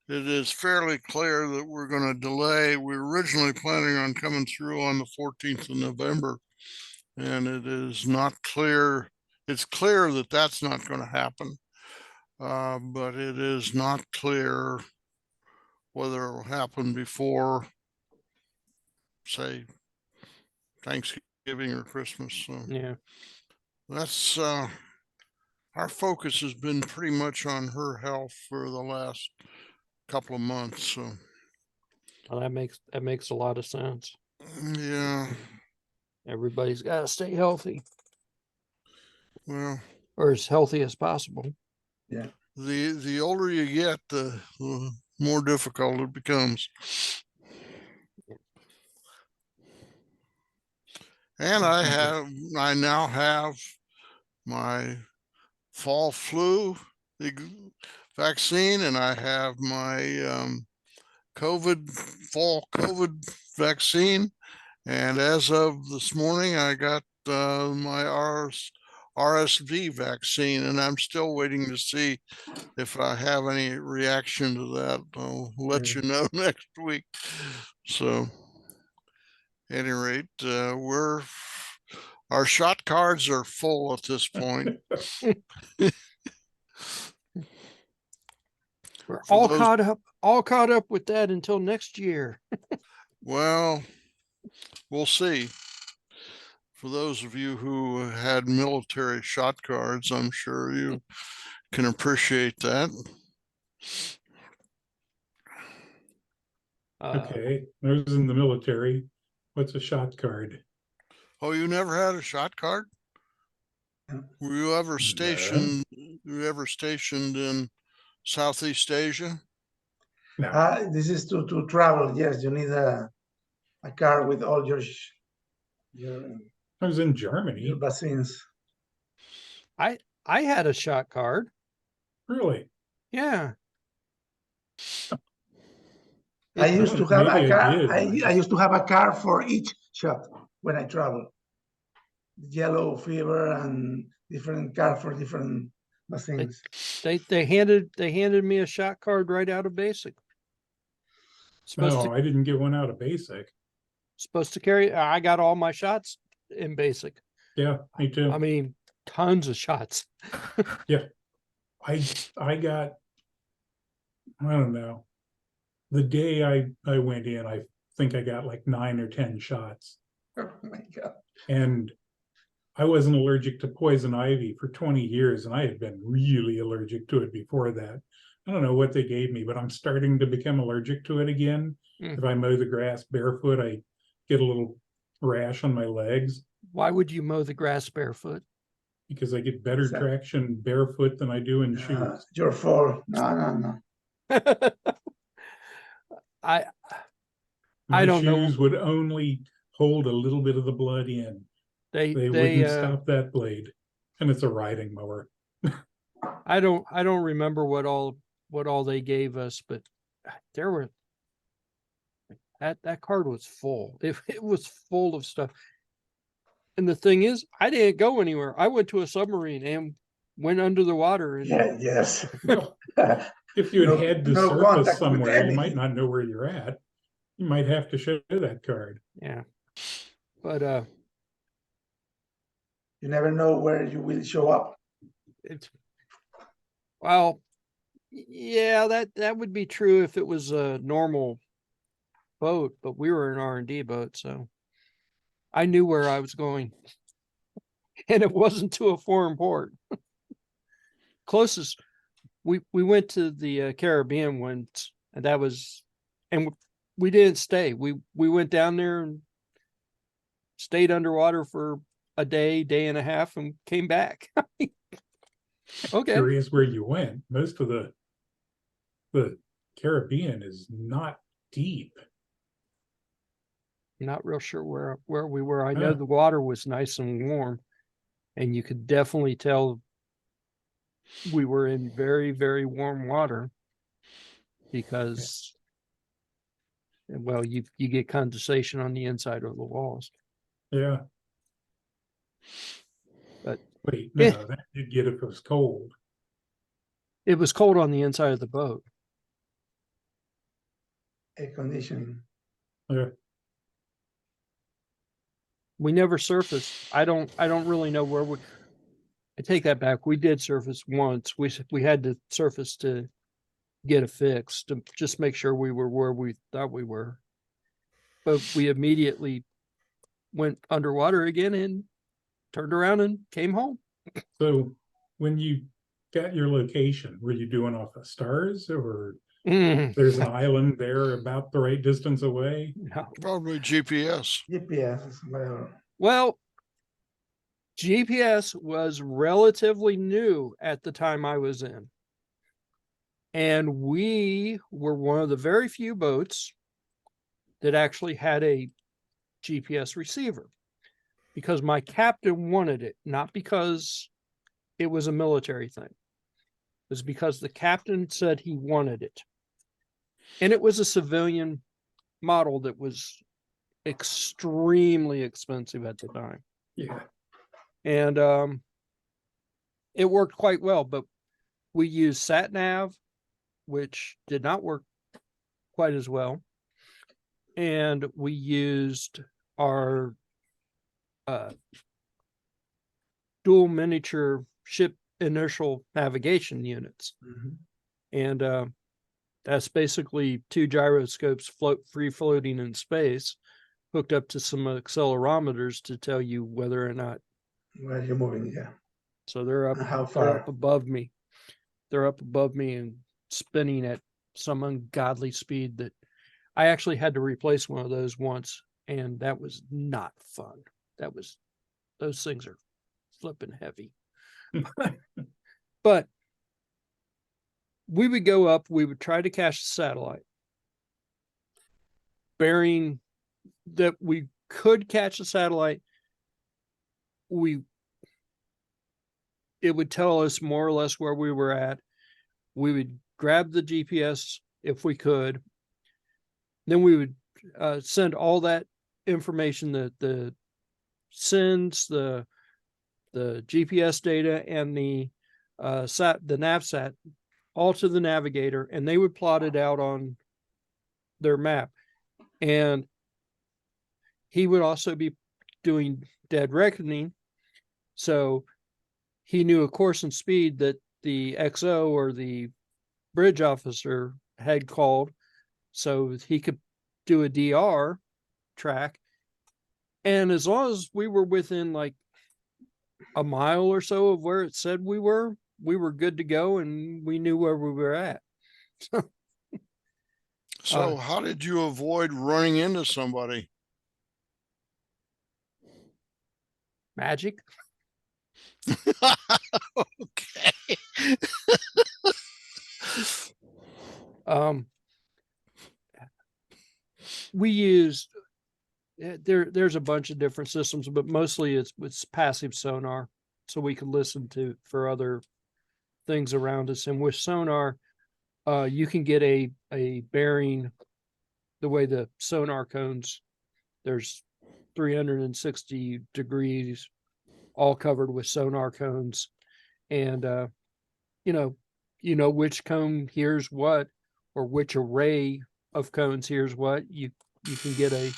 It is fairly clear that we're going to delay. We were originally planning on coming through on the 14th of November, and it is not clear. It's clear that that's not going to happen, but it is not clear whether it will happen before, say, Thanksgiving or Christmas. So Yeah. that's our focus has been pretty much on her health for the last couple of months. So Well, that makes a lot of sense. yeah, Everybody's got to stay healthy, well, or as healthy as possible. Yeah. the older you get, the more difficult it becomes. And I now have my fall flu vaccine, and I have my fall COVID vaccine. And as of this morning, I got my RSV vaccine, and I'm still waiting to see if I have any reaction to that. I'll let you know next week. So, at any rate, our shot cards are full at this point. We're For all those- caught up with that until next year. Well, we'll see. For those of you who had military shot cards, I'm sure you can appreciate that. Okay, I was in the military. What's a shot card? Oh, you never had a shot card? No. Were you ever No. stationed? Were you ever stationed in Southeast Asia? No. This is to travel. Yes, you need a car with all your I was in Germany. vaccines. I had a shot card. Really? Yeah. I used to have Maybe a car. did. I used to have a car for each shot when I travel. Yellow fever and different car for different vaccines. They handed me a shot card right out of basic. No, I didn't get one out of basic. Supposed to carry. I got all my shots in basic. Yeah, me too. I mean, tons of shots. I got, I don't know. The day I went in, I think I got like 9 or 10 shots. Oh my God. And I wasn't allergic to poison ivy for 20 years, and I had been really allergic to it before that. I don't know what they gave me, but I'm starting to become allergic to it again. Mm. If I mow the grass barefoot, I get a little rash on my legs Why would you mow the grass barefoot? because I get better Is that- traction barefoot than I do in shoes. Your fault. No. I My don't know. shoes would only hold a little bit of the blood in. They Wouldn't stop that blade. And it's a riding mower. I don't remember what all they gave us, but there were that card was full. It was full of stuff. And the thing is, I didn't go anywhere. I went to a submarine and went under the water. And Yeah, yes. Well, if you No- had head to no surface contact with somewhere, you might anything. not know where you're at. You might have to show that card. yeah, but You never know where you will show up. it's well, yeah, that would be true if it was a normal boat, but we were an R&D boat, so I knew where I was going, and it wasn't to a foreign port. Closest, we went to the Caribbean once, and that was, and we didn't stay. We went down there and stayed underwater for a day and a half, and came back. Okay. Curious where you went. Most of the Caribbean is not deep. Not real sure where we were. I know Huh. the water was nice and warm, and you could definitely tell we were in very, very warm water because, well, you get condensation on the inside of the walls. Yeah. But Wait, Yeah. no, that you'd get if it was cold. it was cold on the inside of the boat. Air conditioning. Yeah. We never surfaced. I don't really know where we. I take that back. We did surface once. We had to surface to get a fix to just make sure we were where we thought we were. But we immediately went underwater again and turned around and came home. So when you got your location, were you doing off of stars, or Mm, there's an island there about the right distance away? no. Probably GPS. GPS, whatever. Well, GPS was relatively new at the time I was in. And we were one of the very few boats that actually had a GPS receiver because my captain wanted it, not because it was a military thing. It was because the captain said he wanted it. And it was a civilian model that was extremely expensive at the time. Yeah. And it worked quite well, but we used sat nav, which did not work quite as well, and we used our dual miniature ship inertial navigation units, Mhm. and that's basically two gyroscopes free floating in space hooked up to some accelerometers to tell you whether or not. Where you're moving, yeah. So they're up, And how they're up far? above me. They're up above me and spinning at some ungodly speed that I actually had to replace one of those once, and that was not fun. Those things are flipping heavy. But we would go up, we would try to catch the satellite, bearing that we could catch the satellite. It would tell us more or less where we were at. We would grab the GPS if we could. Then we would send all that information, the sends, the GPS data, and the NavSat, all to the navigator, and they would plot it out on their map. And he would also be doing dead reckoning, so he knew a course and speed that the XO or the bridge officer had called, so he could do a DR track. And as long as we were within like a mile or so of where it said we were good to go, and we knew where we were at. So how did you avoid running into somebody? Magic. Okay. We used there's a bunch of different systems, but mostly it's passive sonar, so we could listen for other things around us. And with sonar, you can get a bearing the way the sonar cones, there's 360 degrees all covered with sonar cones, and you know which cone hears what, or which array of cones hears what. You can get a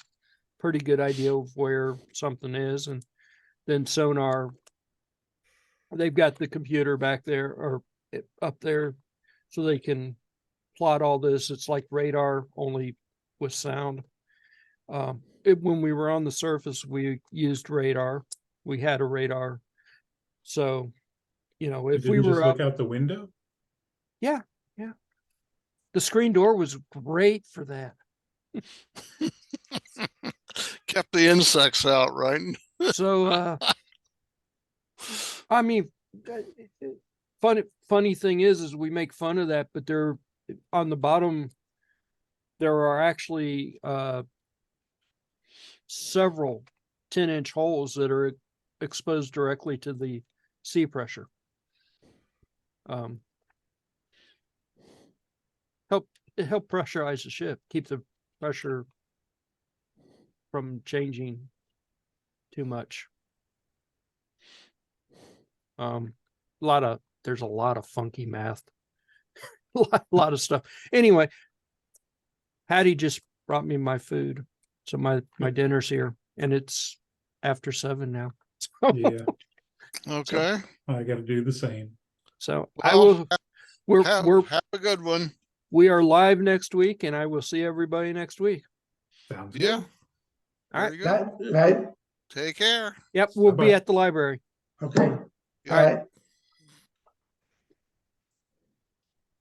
pretty good idea of where something is. And then sonar, they've got the computer back there or up there, so they can plot all this. It's like radar, only with sound. When we were on the surface, we used radar. We had a radar. So, if we Didn't were just up, look out the window. yeah, the screen door was great for that. Kept the insects out, right? So, I mean, funny thing is we make fun of that, but there on the bottom, there are actually several 10-inch holes that are exposed directly to the sea pressure. Help pressurize the ship, keep the pressure from changing too much. There's a lot of funky math, a lot of stuff. Anyway, Hattie just brought me my food, so my dinner's here, and it's after 7 now. Yeah, Okay. I got to do the same. So Well, I will. Have a good one. We are live next week, and I will see everybody next week. Sounds good. Yeah. All Very right. good. Right? Take care. Yep, we'll be Bye-bye. at the library. Okay. Yeah. All right.